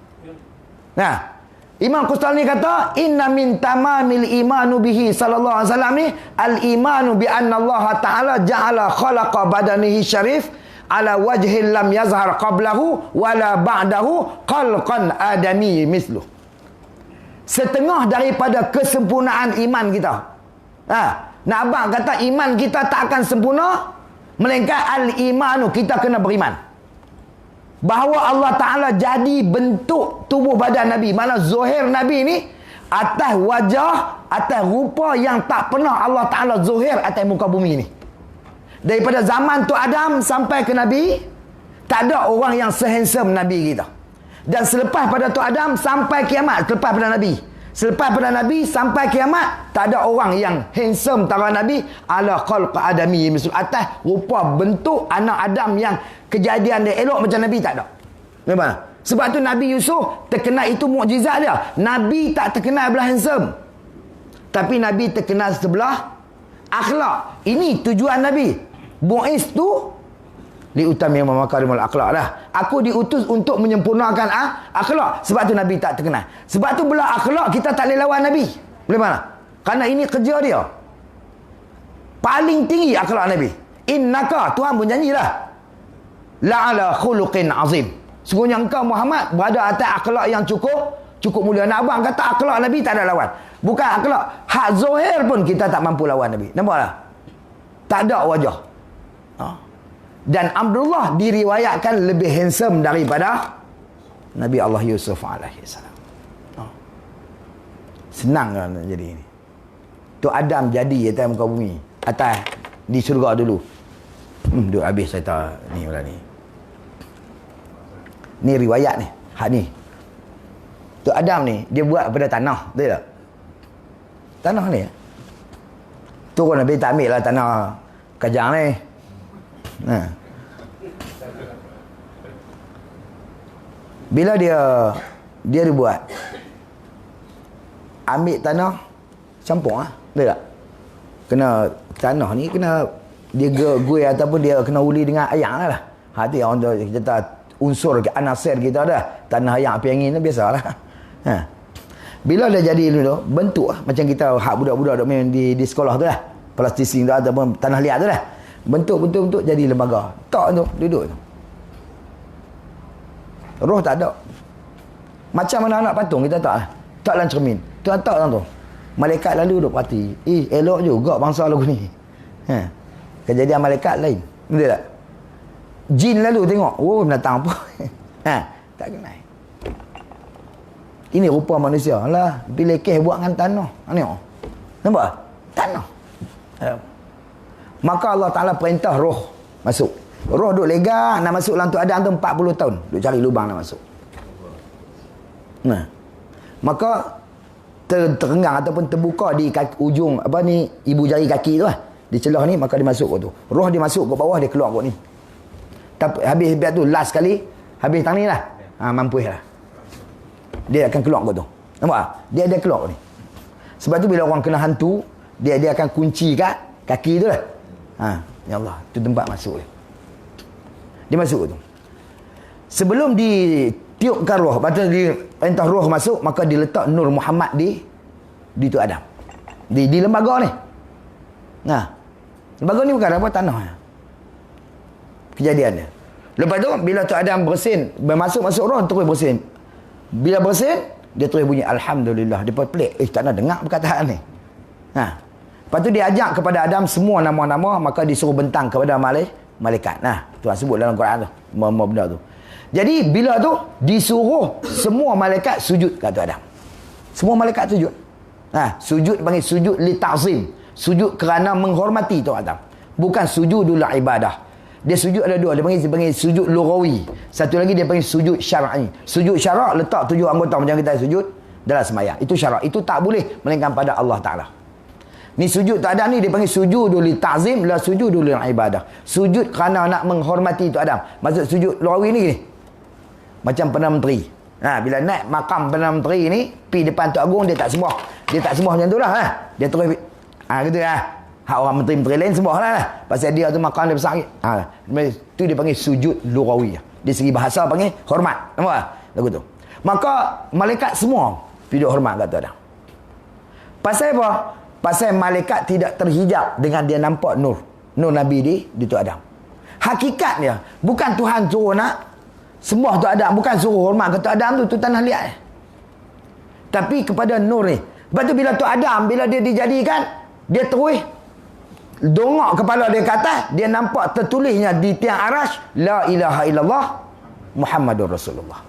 Imam Qustalani kata, inna min tamamil imanu bihi sallallahu alaihi wasallam ni al-imanu bi anna Allah Ta'ala ja'ala khalaqa badanihi syarif ala wajhin lam yazhar qablahu wala ba'dahu khalqan adami misluh. Setengah daripada kesempurnaan iman kita. Nak abang kata iman kita tak akan sempurna melainkan al-imanu, kita kena beriman bahawa Allah Ta'ala jadi bentuk tubuh badan Nabi. Mana zuhir Nabi ni atas wajah, atas rupa yang tak pernah Allah Ta'ala zuhir atas muka bumi ni. Daripada zaman tu Adam sampai ke Nabi, tak ada orang yang sehandsome Nabi kita. Dan selepas pada tu Adam sampai kiamat, selepas pada Nabi, selepas pada Nabi sampai kiamat, tak ada orang yang handsome tara Nabi ala khalq adami, atas rupa bentuk anak Adam yang kejadian dia elok macam Nabi tak ada. Memang. Sebab tu Nabi Yusuf terkenal, itu mukjizat dia. Nabi tak terkenal belah handsome, tapi Nabi terkenal sebelah akhlak. Ini tujuan Nabi. Bu'istu liutami makarimul akhlak lah. Aku diutus untuk menyempurnakan akhlak. Sebab tu Nabi tak terkenal. Sebab tu belah akhlak kita tak boleh lawan Nabi. Boleh mana? Kerana ini kerja dia. Paling tinggi akhlak Nabi. Innaka, Tuhan pun janjilah, la'ala khuluqin azim. Sungguhnya engkau Muhammad berada atas akhlak yang cukup mulia. Nak abang kata akhlak Nabi tak ada lawan. Bukan akhlak, hak zuhir pun kita tak mampu lawan Nabi. Nampak tak? Tak ada wajah. Dan Abdullah diriwayatkan lebih handsome daripada Nabi Allah Yusuf alaihi salam. Senang kan jadi ini. Tu Adam jadi atas muka bumi, atas di syurga dulu. Duk habis cerita ni pula ni. Ni riwayat ni. Hak ni. Tok Adam ni dia buat pada tanah, betul tak? Tanah ni. Turun Nabi tak ambil lah tanah Kajang ni. Bila dia buat ambil tanah campur betul tak? Kena tanah ni kena dia gue ataupun dia kena uli dengan ayam lah. Hati orang tu kita unsur anasir kita dah. Tanah ayam api angin tu biasalah. Bila dah jadi tu bentuk macam kita hak budak-budak duk main di sekolah tu lah. Plastising tu ataupun tanah liat tu lah. Bentuk jadi lembaga. Tak tu duduk tu. Roh tak ada. Macam mana anak patung kita tak lah. Tak dalam cermin. Tu tak tu. Malaikat lalu duk perhati. Elok juga bangsa lagu ni. Kejadian malaikat lain. Betul tak? Jin lalu tengok. Oh binatang apa? Tak kenal. Ini rupa manusia lah. Bila keh buat dengan tanah. Tengok. Nampak? Tanah. Maka Allah Ta'ala perintah roh masuk. Roh duk lega nak masuk dalam tu Adam tu 40 tahun. Duk cari lubang nak masuk. Maka terenggang ataupun terbuka di kaki, ujung apa ni ibu jari kaki tu lah. Di celah ni maka dia masuk ke tu. Roh dia masuk ke bawah dia keluar ke ni. Tapi habis tu last kali habis tang ni lah. Mampu lah. Dia akan keluar ke tu. Nampak? Dia ada keluar ni. Sebab tu bila orang kena hantu, dia akan kunci kat kaki tu lah. Ya Allah, tu tempat masuk dia. Dia masuk ke tu. Sebelum ditiupkan roh, patut di perintah roh masuk, maka diletak Nur Muhammad di tu Adam. Di lembaga ni. Lembaga ni bukan apa tanah. Kejadian dia. Lepas tu bila tu Adam bersin, masuk roh terus bersin. Bila bersin, dia terus bunyi alhamdulillah. Dia pelik, tak nak dengar perkataan ni. Lepas tu dia ajak kepada Adam semua nama-nama, maka disuruh bentang kepada malaikat. Tuhan sebut dalam Quran tu, benda tu. Jadi bila tu disuruh semua malaikat sujud kata Adam. Semua malaikat sujud. Sujud panggil sujud li ta'zim. Sujud kerana menghormati tu Adam. Bukan sujudul ibadah. Dia sujud ada dua. Dia panggil sujud lughawi. Satu lagi dia panggil sujud syar'i. Sujud syarak letak 7 anggota macam kita sujud dalam sembahyang. Itu syarak. Itu tak boleh melainkan pada Allah Ta'ala. Ni sujud tak ada ni dia panggil sujudul li ta'zim la sujudul ibadah. Sujud kerana nak menghormati tu Adam. Maksud sujud lughawi ni gini. Macam Perdana Menteri. Bila naik makam Perdana Menteri ni, pi depan Tok Agung dia tak sembah. Dia tak sembah macam tu lah. Dia terus gitu lah. Hak orang menteri-menteri lain sembah lah. Pasal dia tu makam dia besar lagi. Tu dia panggil sujud lughawi. Di segi bahasa panggil hormat. Nampak tak? Lagu tu. Maka malaikat semua hidup hormat kata Adam. Pasal apa? Pasal malaikat tidak terhijab dengan dia nampak nur Nabi di tu Adam. Hakikatnya bukan Tuhan suruh nak sembah tu Adam, bukan suruh hormat ke tu Adam tu tanah liat. Tapi kepada nur ni. Lepas tu bila tu Adam bila dia dijadikan, dia terus dongak kepala dia ke atas, dia nampak tertulisnya di tiang arash la ilaha illallah Muhammadur Rasulullah.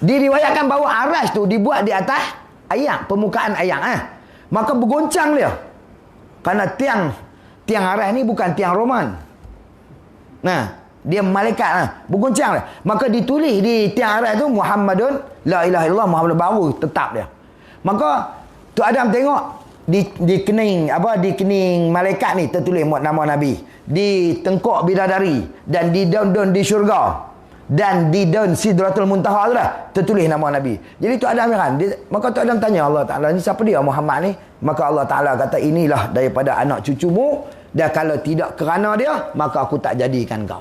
Diriwayatkan bahawa arash tu dibuat di atas ayam, permukaan ayam. Maka bergoncang dia. Kerana tiang arash ni bukan tiang Roman. Dia malaikat bergoncang dia. Maka ditulis di tiang arash tu Muhammadun la ilaha illallah Muhammad, baru tetap dia. Maka tu Adam tengok di kening malaikat ni tertulis nama Nabi, di tengkok bidadari dan di daun-daun di syurga dan di daun Sidratul Muntaha tu lah tertulis nama Nabi. Jadi tu Adam kan, maka tu Adam tanya Allah Ta'ala, ni siapa dia Muhammad ni? Maka Allah Ta'ala kata, inilah daripada anak cucumu, dan kalau tidak kerana dia maka aku tak jadikan kau.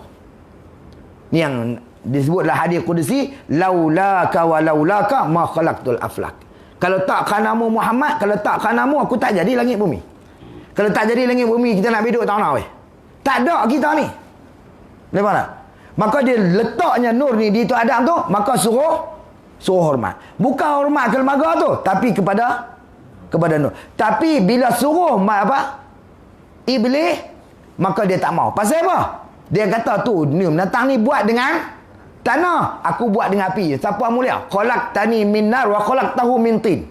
Ni yang disebutlah hadis qudsi, laulaka wa laulaka ma khalaqtul aflak. Kalau tak kerana-Mu Muhammad, kalau tak kerana-Mu aku tak jadi langit bumi. Kalau tak jadi langit bumi, kita nak hidup tahun weh. Tak ada kita ni. Nampak tak? Maka dia letaknya nur ni di tu Adam tu, maka suruh hormat. Bukan hormat ke lembaga tu, tapi kepada nur. Tapi bila suruh iblis, maka dia tak mau. Pasal apa? Dia kata tu ni menatang ni buat dengan tanah, aku buat dengan api. Siapa mulia? Khalaqtani min nar wa khalaqtahu min tin.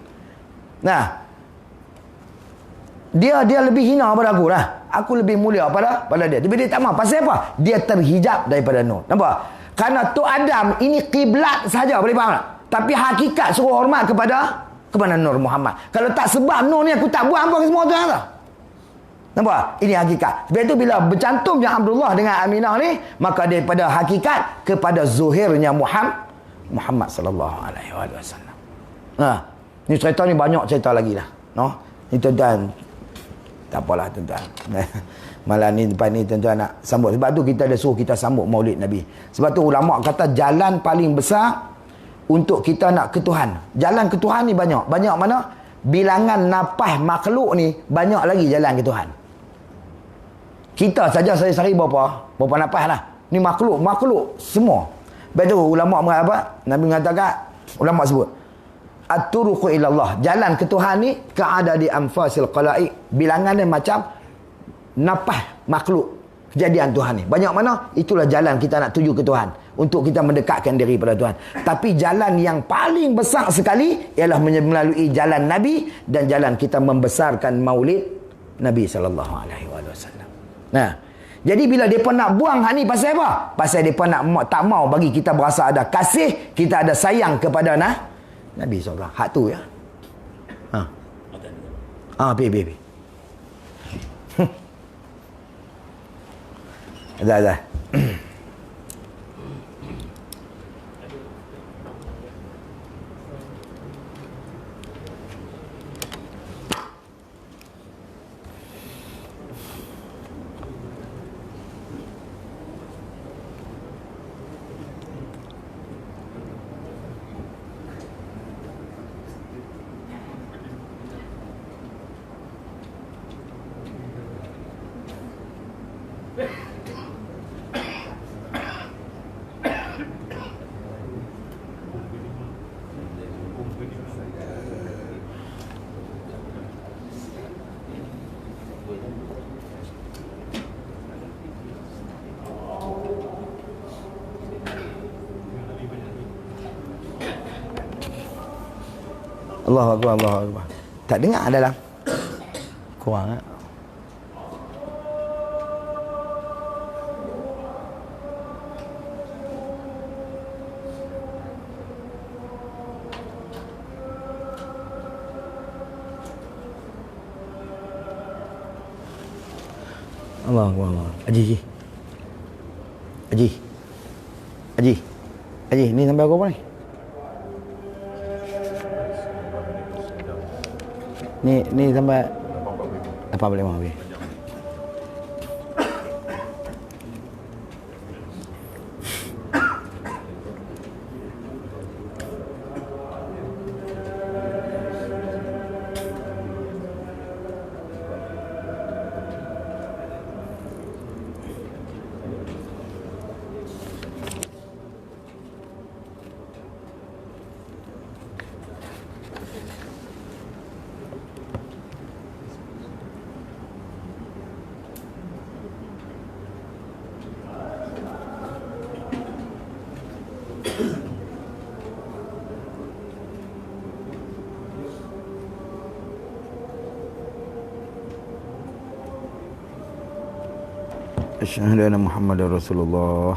Dia lebih hina pada aku lah. Aku lebih mulia pada dia. Tapi dia tak mahu. Pasal apa? Dia terhijab daripada nur. Nampak? Kerana Tok Adam ini kiblat saja, boleh faham tak? Tapi hakikat suruh hormat kepada Nur Muhammad. Kalau tak sebab Nur ni aku tak buat apa semua tu tak? Nampak? Ini hakikat. Sebab itu bila bercantumnya Abdullah dengan Aminah ni, maka daripada hakikat kepada zuhirnya Muhammad sallallahu alaihi wasallam. Ni cerita ni banyak cerita lagi lah. No? Ni tuan-tuan, tak apalah tuan-tuan. Malam ni depan ni tuan-tuan nak sambut. Sebab tu kita ada suruh kita sambut Maulid Nabi. Sebab tu ulama kata jalan paling besar untuk kita nak ke Tuhan. Jalan ke Tuhan ni banyak. Banyak mana? Bilangan nafas makhluk ni banyak lagi jalan ke Tuhan. Kita saja sehari-hari berapa nafas lah. Ni makhluk semua. Lepas tu ulama mengatakan, Nabi mengatakan, ulama sebut, at-turuqu ilallah, jalan ke Tuhan ni keada di anfasil qalaiq, bilangan dia macam nafas makhluk kejadian Tuhan ni. Banyak mana? Itulah jalan kita nak tuju ke Tuhan, untuk kita mendekatkan diri pada Tuhan. Tapi jalan yang paling besar sekali ialah melalui jalan Nabi, dan jalan kita membesarkan maulid Nabi sallallahu alaihi wasallam. Nah, jadi bila depa nak buang hak ni pasal apa? Pasal depa nak tak mau bagi kita berasa ada kasih, kita ada sayang kepada Nabi SAW. Hak tu ya. Pi. Dah. Allahu Akbar. Tak dengar dalam. Kurang tak? Allahu Akbar. Haji, ni sampai berapa ni? Ni sampai 85 habis. Asyhadu anna Muhammadar Rasulullah.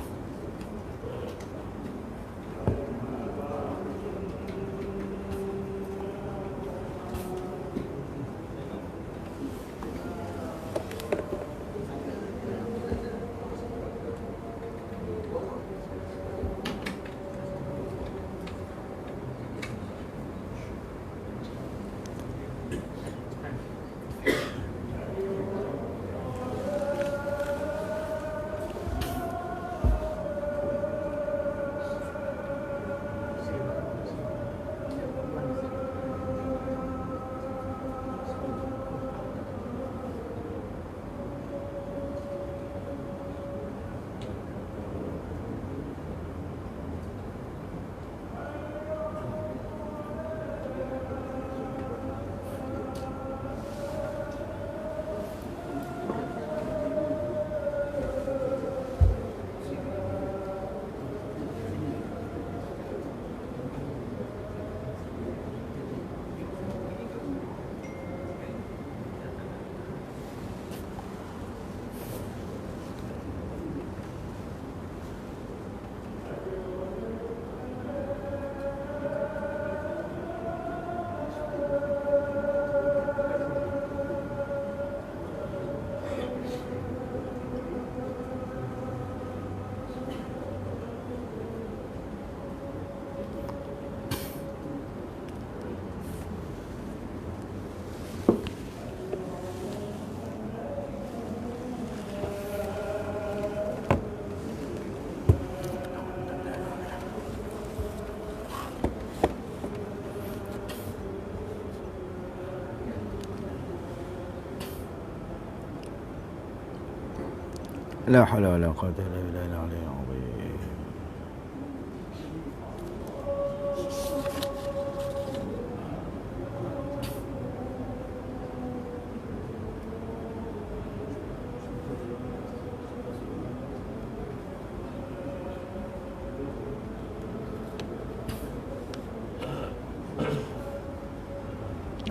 La haula wala quwwata illa billahil aliyyil azim.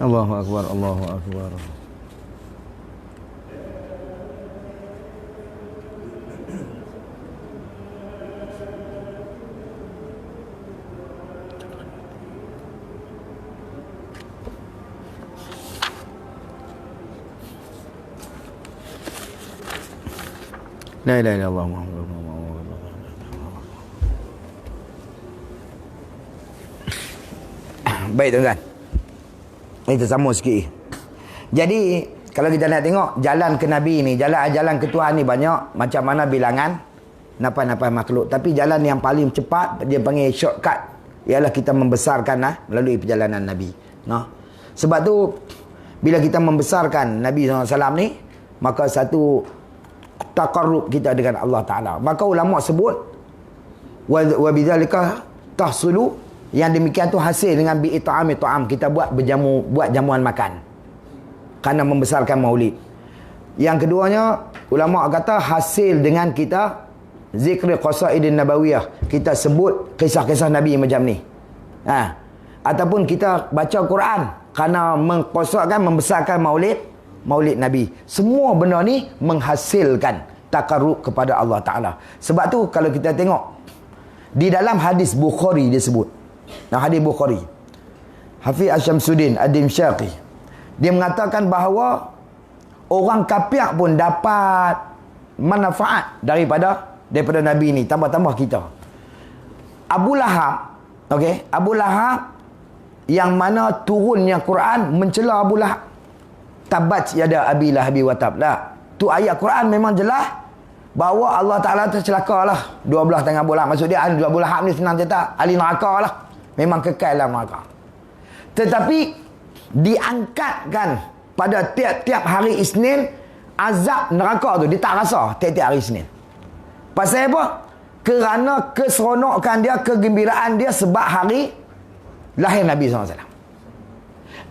Allahu akbar, Allahu akbar. La ilaha illallah Muhammadur Rasulullah. Baik tuan-tuan. Kita sambung sikit. Jadi kalau kita nak tengok jalan ke Nabi ni, jalan ke Tuhan ni banyak macam mana bilangan nafas-nafas makhluk. Tapi jalan yang paling cepat dia panggil shortcut ialah kita membesarkan melalui perjalanan Nabi. Sebab tu bila kita membesarkan Nabi SAW ni, maka satu taqarrub kita dengan Allah Ta'ala. Maka ulama sebut wa bidzalika tahsulu, yang demikian tu hasil dengan bi'ita'ami ta'am, kita buat jamuan makan kerana membesarkan maulid. Yang keduanya ulama kata hasil dengan kita zikri qasaidin nabawiyah, kita sebut kisah-kisah Nabi macam ni. Ataupun kita baca Quran kerana mengqasakkan membesarkan maulid Nabi. Semua benda ni menghasilkan takarrub kepada Allah Ta'ala. Sebab tu kalau kita tengok di dalam hadis Bukhari dia sebut, hadis Bukhari, Hafiz Asyamsuddin Ad-Dimsyaqi, dia mengatakan bahawa orang kafir pun dapat manfaat daripada Nabi ni, tambah-tambah kita. Abu Lahab, Abu Lahab yang mana turunnya Quran mencela Abu Lahab. Tabat yada abi lahabi wa tab. Tu ayat Quran memang jelas bahawa Allah Ta'ala tercelakalah 12 tangan bola. Maksud dia Abu Lahab ni senang cerita ahli neraka lah. Memang kekal dalam neraka. Tetapi diangkatkan pada tiap-tiap hari Isnin, azab neraka tu dia tak rasa tiap-tiap hari Isnin. Pasal apa? Kerana keseronokan dia, kegembiraan dia sebab hari lahir Nabi SAW.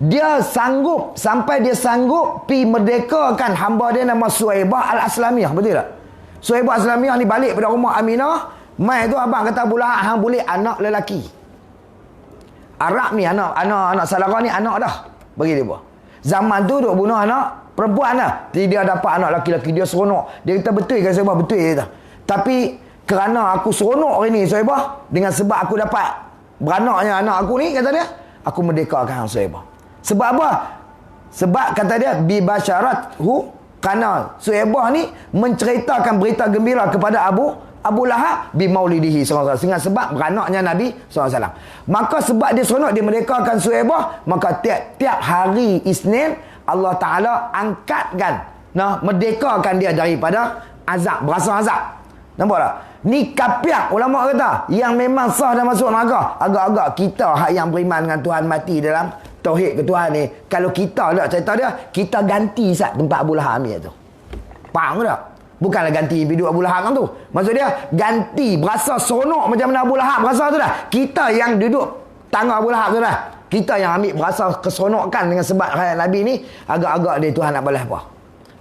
Dia sanggup, sampai dia sanggup pi merdekakan hamba dia nama Suhaibah Al-Aslamiyah. Betul tak? Suhaibah Al-Aslamiyah ni balik pada rumah Aminah. Mai tu abang kata Abu Lahab hang boleh anak lelaki. Arab ni anak saudara ni anak dah. Bagi dia buat. Zaman tu duk bunuh anak perempuan dah. Jadi dia dapat anak laki-laki, dia seronok. Dia kata betul ke Suhaibah? Betul dia kata. Tapi kerana aku seronok hari ni Suhaibah, dengan sebab aku dapat beranaknya anak aku ni, kata dia, aku merdekakan Suhaibah. Sebab apa? Sebab kata dia bibasyarathu, kerana Suhaibah ni menceritakan berita gembira kepada Abu Lahab bimaulidihi SAW, dengan sebab beranaknya Nabi SAW. Maka sebab dia seronok dia merdekakan Suhaibah, maka tiap-tiap hari Isnin Allah Ta'ala angkatkan, merdekakan dia daripada azab, berasa azab. Nampak tak? Ni kapiak ulama kata yang memang sah dan masuk neraka. Agak-agak kita hak yang beriman dengan Tuhan mati dalam tauhid ke Tuhan ni, kalau kita tak cerita dia, kita ganti sat tempat Abu Lahab ambil tu. Faham ke tak? Bukanlah ganti hidup Abu Lahab kan tu. Maksud dia ganti berasa seronok macam mana Abu Lahab berasa tu dah. Kita yang duduk tangga Abu Lahab tu dah. Kita yang ambil berasa keseronokan dengan sebab hayat Nabi ni, agak-agak dia Tuhan nak balas apa.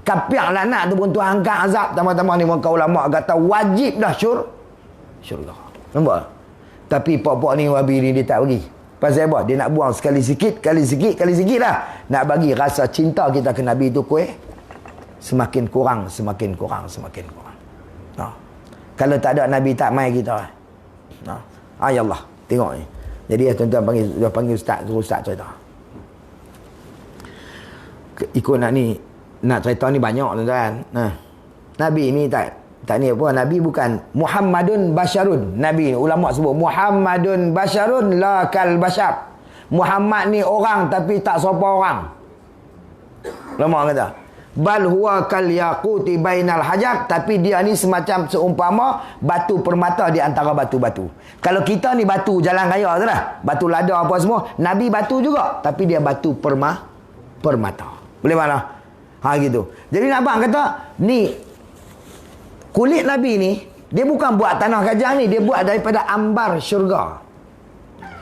Kapiak lanat tu pun Tuhan angkat azab. Tambah-tambah ni muka ulama kata wajib dah syurga. Nampak? Tapi pok-pok ni wabi ni dia tak bagi. Pasal apa? Dia nak buang sekali sikit lah. Nak bagi rasa cinta kita ke Nabi tu semakin kurang. Kalau tak ada Nabi tak mai kita. Ya Allah, tengok ni. Jadi tuan-tuan panggil ustaz, suruh ustaz cerita. Ikut nak cerita ni banyak tuan-tuan. Nabi ni tak ni apa? Nabi bukan Muhammadun Basyarun. Nabi ulama sebut Muhammadun Basyarun la kal bashar. Muhammad ni orang tapi tak serupa orang. Ulama kata bal huwa kal yaquti bainal hajar, tapi dia ni semacam seumpama batu permata di antara batu-batu. Kalau kita ni batu jalan raya tu lah, batu lada apa semua, Nabi batu juga tapi dia batu permata. Boleh mana? Gitu. Jadi nak abang kata ni Kulit Nabi ni, dia bukan buat tanah gajah ni, dia buat daripada ambar syurga.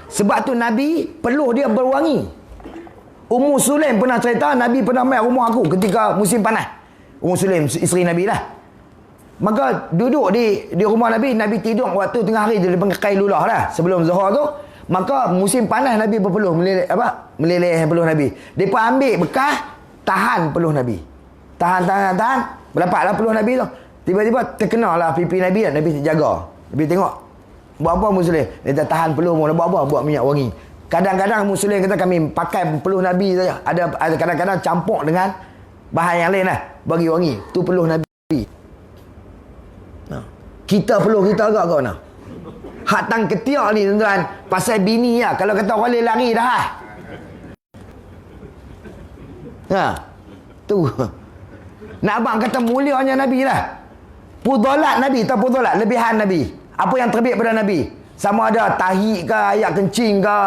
Sebab tu Nabi peluh dia berwangi. Ummu Sulaim pernah cerita, Nabi pernah mai rumah aku ketika musim panas. Ummu Sulaim isteri Nabi lah. Maka duduk di rumah Nabi, Nabi tidur waktu tengah hari dia panggil Qailulah lah, sebelum Zuhur tu. Maka musim panas Nabi berpeluh, meleleh peluh Nabi. Depa ambil bekas tahan peluh Nabi. Tahan. Berdapatlah peluh Nabi tu. Tiba-tiba terkenalah pipi Nabi, Nabi jaga. Nabi tengok. Buat apa Muslim? Dia tak tahan peluh mu, buat apa? Buat minyak wangi. Kadang-kadang Muslim kata kami pakai peluh Nabi saja. Ada kadang-kadang campur dengan bahan yang lain lah, bagi wangi. Tu peluh Nabi. Kita peluh kita agak kau nak. Hak tang ketiak ni tuan-tuan, pasal bini lah. Kalau kata orang lain lari dah. Tu. Nak abang kata mulianya Nabi lah. Pudolat Nabi, tak pudolat, lebihan Nabi. Apa yang terbit pada Nabi? Sama ada tahi ke, air kencing ke,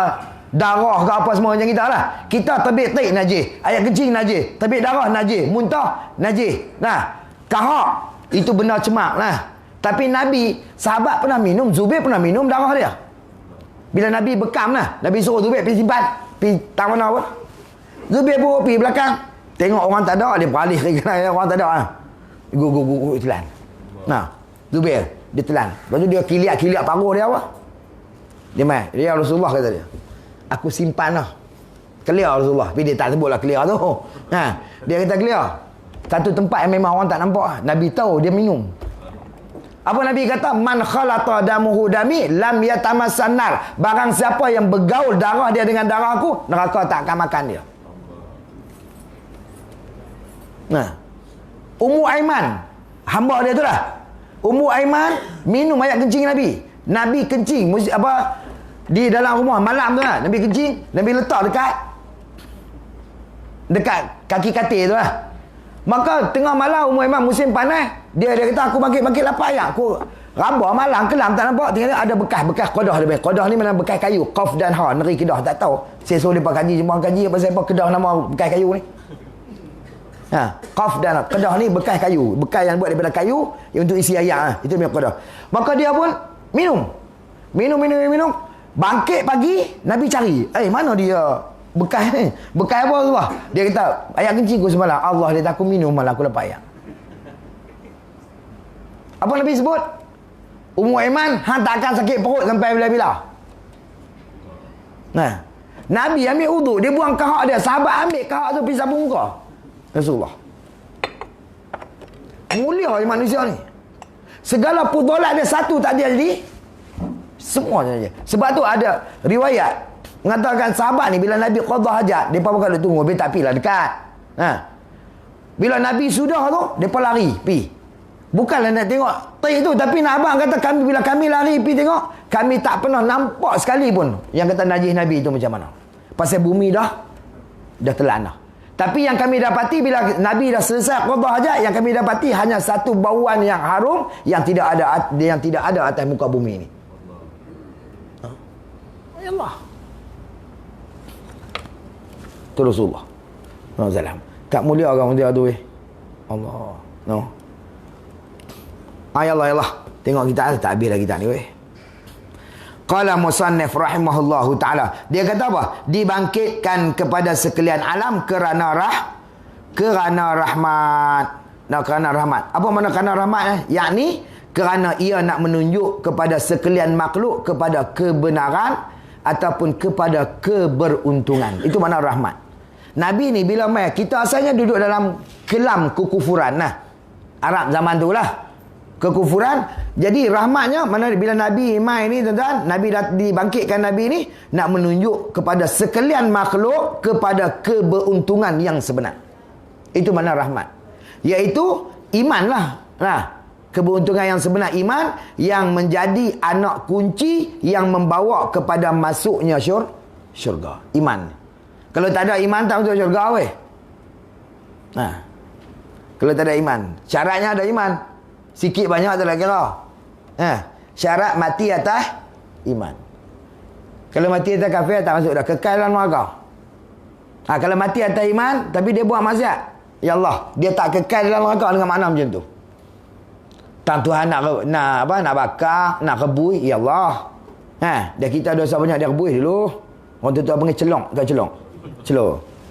darah ke, apa semua macam kita lah. Kita terbit tahi najis, air kencing najis, terbit darah najis, muntah najis. Nah, kahak itu benda cemak lah. Tapi Nabi, sahabat pernah minum, Zubair pernah minum darah dia. Bila Nabi bekam lah, Nabi suruh Zubair pergi simpan, pergi taman apa. Zubair buruk pergi belakang, tengok orang tak ada, dia beralih kena orang tak ada lah. Gu telan. Nah, Zubair dia telan. Lepas tu dia kiliat paruh dia apa? Dia mai, dia Rasulullah kata dia. Aku simpan lah. Clear Rasulullah. Tapi dia tak sebutlah clear tu. Dia kata clear. Satu tempat yang memang orang tak nampak. Nabi tahu dia minum. Apa Nabi kata? Man khalata damuhu dami lam yatamassan nar. Barang siapa yang bergaul darah dia dengan darah aku, neraka tak akan makan dia. Ummu Aiman, hamba dia tu lah. Ummu Aiman minum air kencing Nabi. Nabi kencing di dalam rumah malam tu lah. Nabi kencing, Nabi letak dekat kaki katil tu lah. Maka tengah malam Ummu Aiman musim panas, dia kata aku bangkit lapar ayam. Aku rambah malam kelam tak nampak, tinggal ada bekas qadah lebih. Qadah ni mana bekas kayu, qaf dan ha, neri kedah tak tahu. Saya suruh depa kaji semua kaji apa siapa kedah nama bekas kayu ni. Qaf dan kedah ni bekas kayu, bekas yang buat daripada kayu yang untuk isi air itu memang kedah. Maka dia pun minum. Bangkit pagi, Nabi cari. Mana dia bekas ni? Bekas apa tu? Dia kata, air kencing aku semalam. Allah dia tak aku minum malah aku lepas air. Apa Nabi sebut? Ummu Aiman hang tak akan sakit perut sampai bila-bila. Nabi ambil uduk, dia buang kahak dia. Sahabat ambil kahak tu pergi sabun muka Rasulullah. Mulia manusia ni. Segala pudolat dia satu tak dia jadi. Semua saja. Sebab tu ada riwayat mengatakan sahabat ni bila Nabi qada hajat, depa bukan duk tunggu, depa tak pilah dekat. Bila Nabi sudah tu, depa lari pi. Bukanlah nak tengok teh tu, tapi nak abang kata kami bila kami lari pi tengok, kami tak pernah nampak sekali pun yang kata najis Nabi itu macam mana. Pasal bumi dah telan dah. Tapi yang kami dapati bila Nabi dah selesai qada hajat, yang kami dapati hanya satu bauan yang harum yang tidak ada atas muka bumi ni. Ya Allah. Tu Rasulullah. Salam. Tak mulia orang dia tu Allah. No. Ya Allah. Tengok kita tak habis lagi tak ni weh. Qala musannif rahimahullahu ta'ala. Dia kata apa? Dibangkitkan kepada sekalian alam kerana rahmat. Kerana rahmat. Apa makna kerana rahmat? Yakni kerana ia nak menunjuk kepada sekalian makhluk kepada kebenaran ataupun kepada keberuntungan. Itu makna rahmat. Nabi ni bila mai, kita asalnya duduk dalam kelam kekufuran lah. Arab zaman tu lah. Kekufuran. Jadi rahmatnya mana bila Nabi mai ni tuan-tuan, Nabi dah dibangkitkan Nabi ni nak menunjuk kepada sekalian makhluk kepada keberuntungan yang sebenar. Itu makna rahmat. Iaitu iman lah. Keberuntungan yang sebenar, iman yang menjadi anak kunci yang membawa kepada masuknya syurga. Iman. Kalau tak ada iman tak masuk syurga weh. Kalau tak ada iman, syaratnya ada iman. Sikit banyak tak nak kira. Syarat mati atas iman. Kalau mati atas kafir tak masuk dah, kekal dalam neraka. Kalau mati atas iman tapi dia buat maksiat, ya Allah, dia tak kekal dalam neraka dengan makna macam tu. Tang Tuhan nak bakar, nak rebui, ya Allah. Dah kita dosa banyak dia rebui dulu. Orang tu panggil celong, tak celong.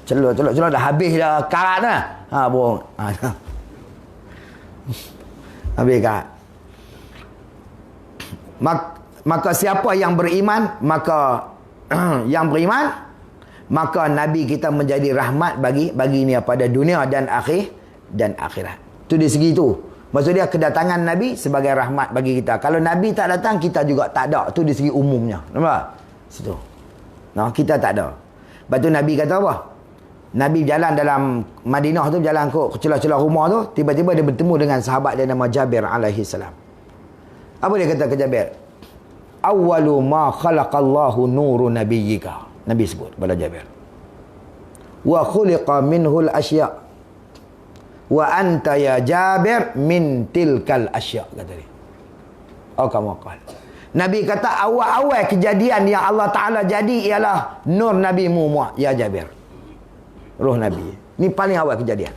Celok dah habis dah karat dah. Bohong. Habis karat. Maka siapa yang beriman, maka maka Nabi kita menjadi rahmat bagi ni pada dunia dan akhirat. Tu di segi tu. Maksud dia kedatangan Nabi sebagai rahmat bagi kita. Kalau Nabi tak datang, kita juga tak ada. Tu di segi umumnya. Nampak? Situ. Kita tak ada. Lepas tu Nabi kata apa? Nabi berjalan dalam Madinah tu, berjalan ke celah-celah rumah tu, tiba-tiba dia bertemu dengan sahabat dia nama Jabir alaihi salam. Apa dia kata ke Jabir? Awwalu ma khalaqallahu nuru nabiyyika. Nabi sebut kepada Jabir. Wa khuliqa minhul asya. Wa anta ya Jabir min tilkal asya, kata dia. Kama qala. Nabi kata awal-awal kejadian yang Allah Ta'ala jadi ialah nur Nabi Muhammad, ya Jabir. Roh Nabi. Ni paling awal kejadian.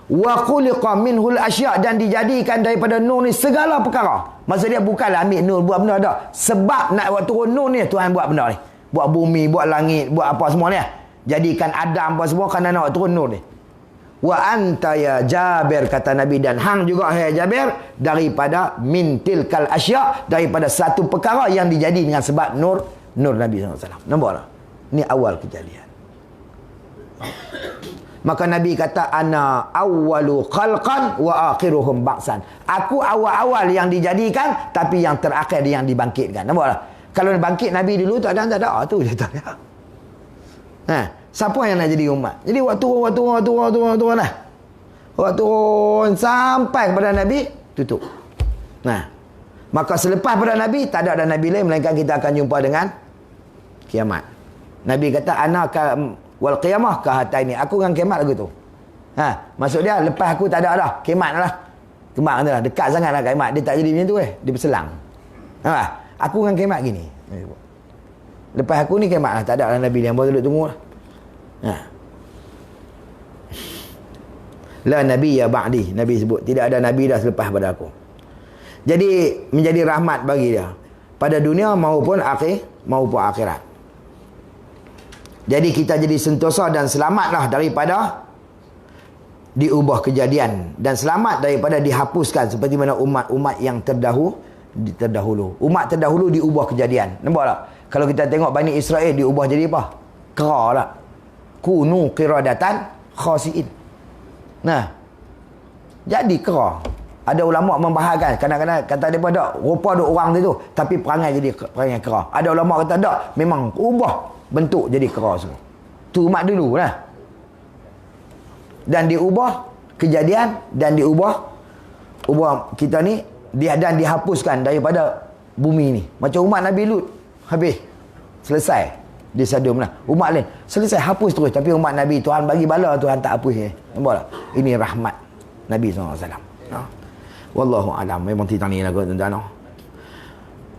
Wa khuliqa minhul asya, dan dijadikan daripada nur ni segala perkara. Maksud dia bukanlah ambil nur buat benda dah. Sebab nak buat turun nur ni, Tuhan buat benda ni. Buat bumi, buat langit, buat apa semua ni. Jadikan Adam apa semua kerana nak turun nur ni. Wa anta ya Jabir, kata Nabi, dan hang juga hai Jabir, daripada mintil kal asya, daripada satu perkara yang dijadi dengan sebab nur Nabi SAW. Nampak tak? Ni awal kejadian. Maka Nabi kata ana awwalu khalqan wa akhiruhum ba'san. Aku awal-awal yang dijadikan, tapi yang terakhir yang dibangkitkan. Nampak tak? Kalau bangkit Nabi dulu tak ada tu dia tak ada. Siapa yang nak jadi umat? Jadi waktu turun lah. Waktu turun sampai kepada Nabi, tutup. Maka selepas pada Nabi, tak ada Nabi lain, melainkan kita akan jumpa dengan kiamat. Nabi kata, ana wal qiyamah kahataini. Aku dengan kiamat lagu tu. Maksud dia, lepas aku tak ada dah. Kiamat lah. Kiamat lah. Dekat sangat lah kiamat. Dia tak jadi macam tu Dia berselang. Aku dengan kiamat gini. Lepas aku ni kiamat lah. Tak ada lah Nabi yang baru duduk tunggu lah. La Nabi ya ba'di. Nabi sebut, tidak ada Nabi dah selepas pada aku. Jadi menjadi rahmat bagi dia pada dunia maupun akhirat. Jadi kita jadi sentosa dan selamatlah daripada diubah kejadian, dan selamat daripada dihapuskan seperti mana umat-umat yang terdahulu. Umat terdahulu diubah kejadian. Nampak tak? Kalau kita tengok Bani Israel diubah jadi apa? Kera tak? Kunu qiradatan khasiin. Jadi kera. Ada ulama membahagikan, kadang-kadang kata depa tak rupa duk orang tu, tapi perangai jadi perangai kera. Ada ulama kata tak, memang ubah bentuk jadi kera semua. Tu umat dulu lah. Dan diubah kejadian, dan diubah kita ni dan dihapuskan daripada bumi ni. Macam umat Nabi Lut, habis selesai disadum lah. Umat lain selesai, hapus terus. Tapi umat Nabi, Tuhan bagi bala, Tuhan tak hapus. Nampak tak? Ini rahmat Nabi SAW. Wallahu alam. Memang titang ni lah tuan-tuan.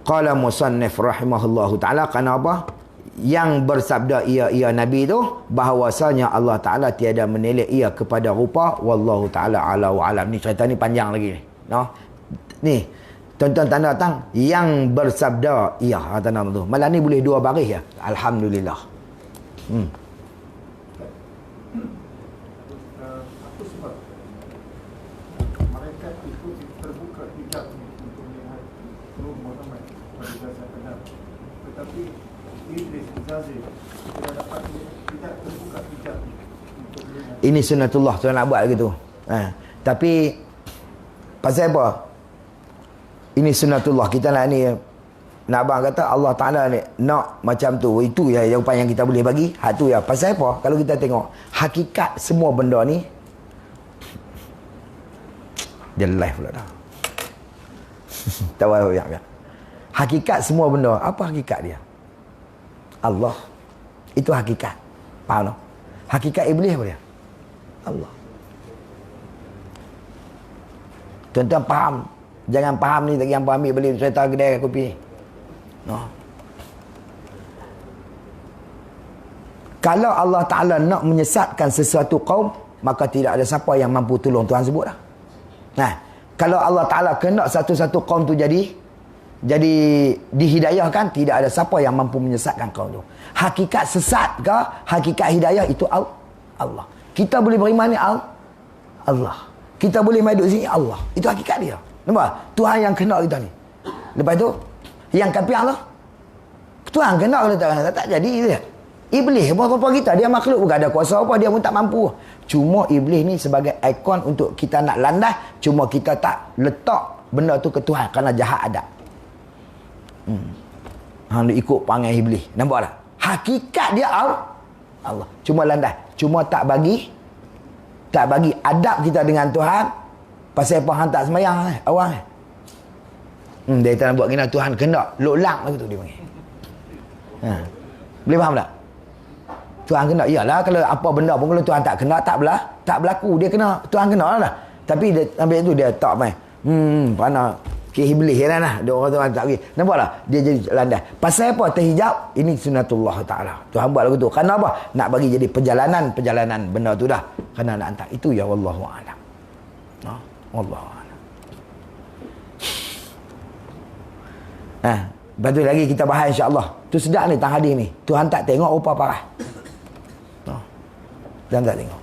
Qala musannif rahimahullahu ta'ala. Kenapa? Yang bersabda ia Nabi tu, bahawasanya Allah Ta'ala tiada menilai ia kepada rupa. Wallahu ta'ala ala wa alam. Ni cerita ni panjang lagi ni. Ni tuan-tuan tanda datang yang bersabda ia tanda tu. Malam ni boleh 2 baris ya. Alhamdulillah. Apa sebab mereka itu terbuka hijab untuk melihat Nabi Muhammad pada dasar Adam, tetapi Iblis Zazil tidak terbuka hijab untuk melihat. Ini sunnatullah Tuhan nak buat gitu. Tapi pasal apa? Ini sunnatullah. Kita nak ni, nak abang kata Allah Ta'ala ni nak macam tu. Itu ya jawapan yang kita boleh bagi. Hak tu ya. Pasal apa? Kalau kita tengok hakikat semua benda ni, dia live pula dah. Tak tahu ya. Hakikat semua benda. Apa hakikat dia? Allah. Itu hakikat. Faham tak? Hakikat iblis apa dia? Allah. Tuan-tuan faham. Jangan faham ni, yang ambil beli cerita kedai kopi. Kalau Allah Ta'ala nak menyesatkan sesuatu kaum, maka tidak ada siapa yang mampu tolong. Tuhan sebut lah. Kalau Allah Ta'ala kena satu-satu kaum tu jadi dihidayahkan, tidak ada siapa yang mampu menyesatkan kaum tu. Hakikat sesat ke hakikat hidayah itu Allah. Kita boleh beriman ni Allah. Kita boleh main duduk sini Allah. Itu hakikat dia. Nampak? Tuhan yang kena kita ni. Lepas tu yang kafir Allah, Tuhan kena kita tak jadi dia. Iblis apa-apa kita, dia makhluk bukan ada kuasa apa, dia pun tak mampu. Cuma iblis ni sebagai ikon untuk kita nak landas, cuma kita tak letak benda tu ke Tuhan kerana jahat adab. Hang ikut panggil iblis. Nampak tak? Hakikat dia Allah. Cuma landas, cuma tak bagi adab kita dengan Tuhan. Pasal apa hang tak sembahyang awang. Dia tak nak buat kena Tuhan kena lolang begitu dia panggil. Boleh faham tak? Tuhan kena, iyalah kalau apa benda pun kalau Tuhan tak kena tak berlaku, dia kena Tuhan kena lah. Tapi dia ambil tu dia tak main. Mana ke iblis lah. Dia orang Tuhan tak pergi. Nampak tak? Dia jadi landas. Pasal apa terhijab? Ini sunnatullah Ta'ala. Tuhan buat lagu tu. Kerana apa? Nak bagi jadi perjalanan benda tu dah. Kerana nak hantar. Itu ya wallahu a'lam. Wallahu a'lam. Lepas tu lagi kita bahas insya-Allah. Tu sedap ni tang hadis ni. Tuhan tak tengok rupa parah. Tuhan tak tengok.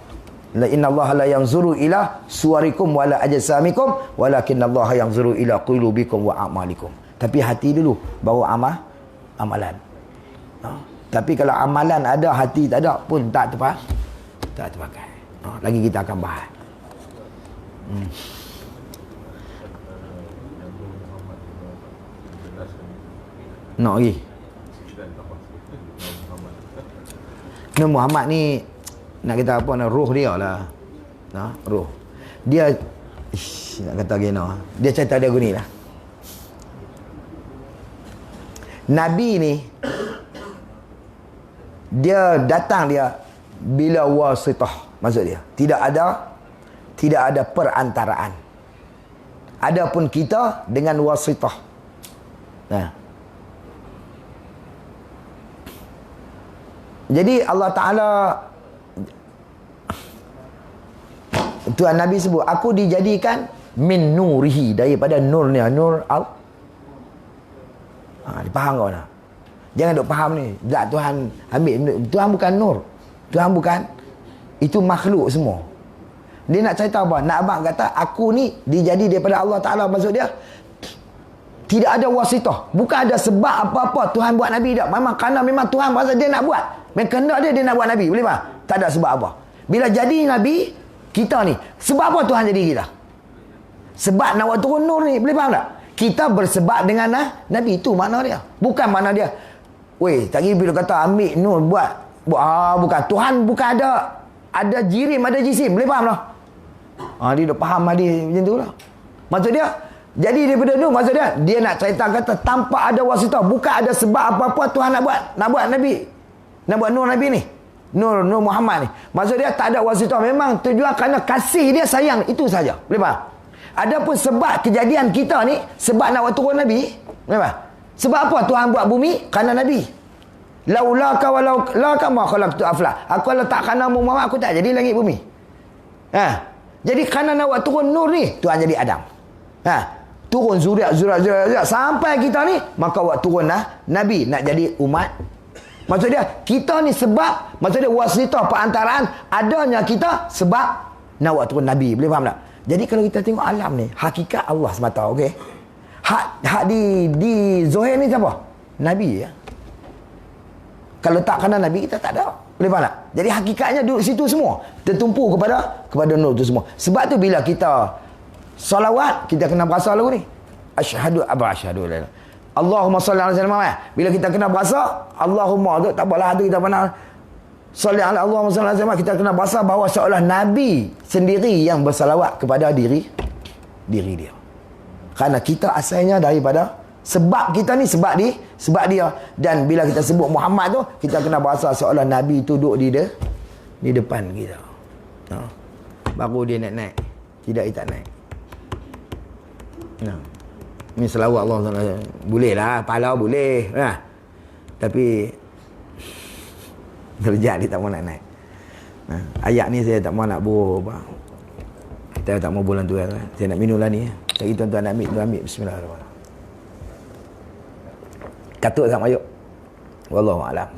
La innallaha la yanzuru ila suwarikum wala ajsamikum walakinallaha yanzuru ila qulubikum wa a'malikum. Tapi hati dulu baru amalan. Tapi kalau amalan ada hati tak ada pun tak terpakai. Lagi kita akan bahas. Nak lagi. Nabi Muhammad ni nak kata apa nak roh dia lah. Roh. Dia nak kata gini. Dia cerita dia gini lah. Nabi ni dia datang dia bila wasitah, maksud dia tidak ada perantaraan. Adapun kita dengan wasitah. Jadi Allah Ta'ala, Tuhan Nabi sebut, aku dijadikan min nurihi, daripada nurnya, nur dipaham kau tak? Jangan duk faham ni. Tak, Tuhan ambil, Tuhan bukan nur, Tuhan bukan, itu makhluk semua. Dia nak cerita apa? Nak abang kata aku ni dijadi daripada Allah Ta'ala, maksud dia tidak ada wasitah, bukan ada sebab apa-apa Tuhan buat Nabi tak. Memang Tuhan rasa dia nak buat, memang kena dia nak buat Nabi, boleh tak? Tak ada sebab apa. Bila jadi Nabi kita ni, sebab apa Tuhan jadi kita? Sebab nak buat turun nur ni, boleh faham tak? Kita bersebab dengan Nabi, itu makna dia. Bukan makna dia tadi bila kata ambil nur buat bukan. Tuhan bukan ada jirim, ada jisim, boleh faham tak? Dia dah faham hadis macam tu lah. Maksud dia jadi daripada nur, maksud dia nak cerita kata tanpa ada wasitah, bukan ada sebab apa-apa Tuhan nak buat Nabi, nak buat nur Nabi ni, nur Muhammad ni. Maksud dia tak ada wasitah, memang tujuan kerana kasih dia, sayang, itu saja, boleh faham? Adapun sebab kejadian kita ni, sebab nak buat turun Nabi, boleh faham? Sebab apa Tuhan buat bumi? Kerana Nabi. Laulaka walaulaka ma khalaqtu afla. Aku kalau tak kerana Muhammad, aku tak jadi langit bumi. Jadi kerana nak buat turun nur ni, Tuhan jadi Adam. Turun zuriat sampai kita ni, maka buat turun Nabi nak jadi umat. Maksud dia kita ni sebab, maksud dia wasitah perantaraan adanya kita sebab nak buat turun Nabi, boleh faham tak? Jadi kalau kita tengok alam ni, hakikat Allah semata, okey. Hak di Zohir ni siapa? Nabi ya. Kalau tak kena Nabi, kita tak ada. Boleh faham tak? Jadi hakikatnya duduk situ semua, tertumpu kepada nur tu semua. Sebab tu bila kita salawat, kita kena berasa lagu ni. Asyhadu la Allahumma salli ala sayyidina Muhammad. Bila kita kena berasa Allahumma tu tak apalah tu kita pernah salli ala Allahumma salli ala sayyidina, kita kena berasa bahawa seolah Nabi sendiri yang bersalawat kepada diri dia. Kerana kita asalnya daripada sebab kita ni sebab dia. Dan bila kita sebut Muhammad tu, kita kena berasa seolah Nabi tu duduk di depan kita. Baru dia naik. Tidak, dia tak naik. Ni selawat Allah SWT. Boleh lah, pahala boleh. Tapi derajat dia tak mahu nak naik. Ayat ni saya tak mahu nak buruh. Kita tak mau bulan tu kan. Saya nak minum lah ni. Jadi tuan-tuan nak ambil, tuan ambil. Bismillahirrahmanirrahim. Katuk tak mayuk. Wallahu a'lam.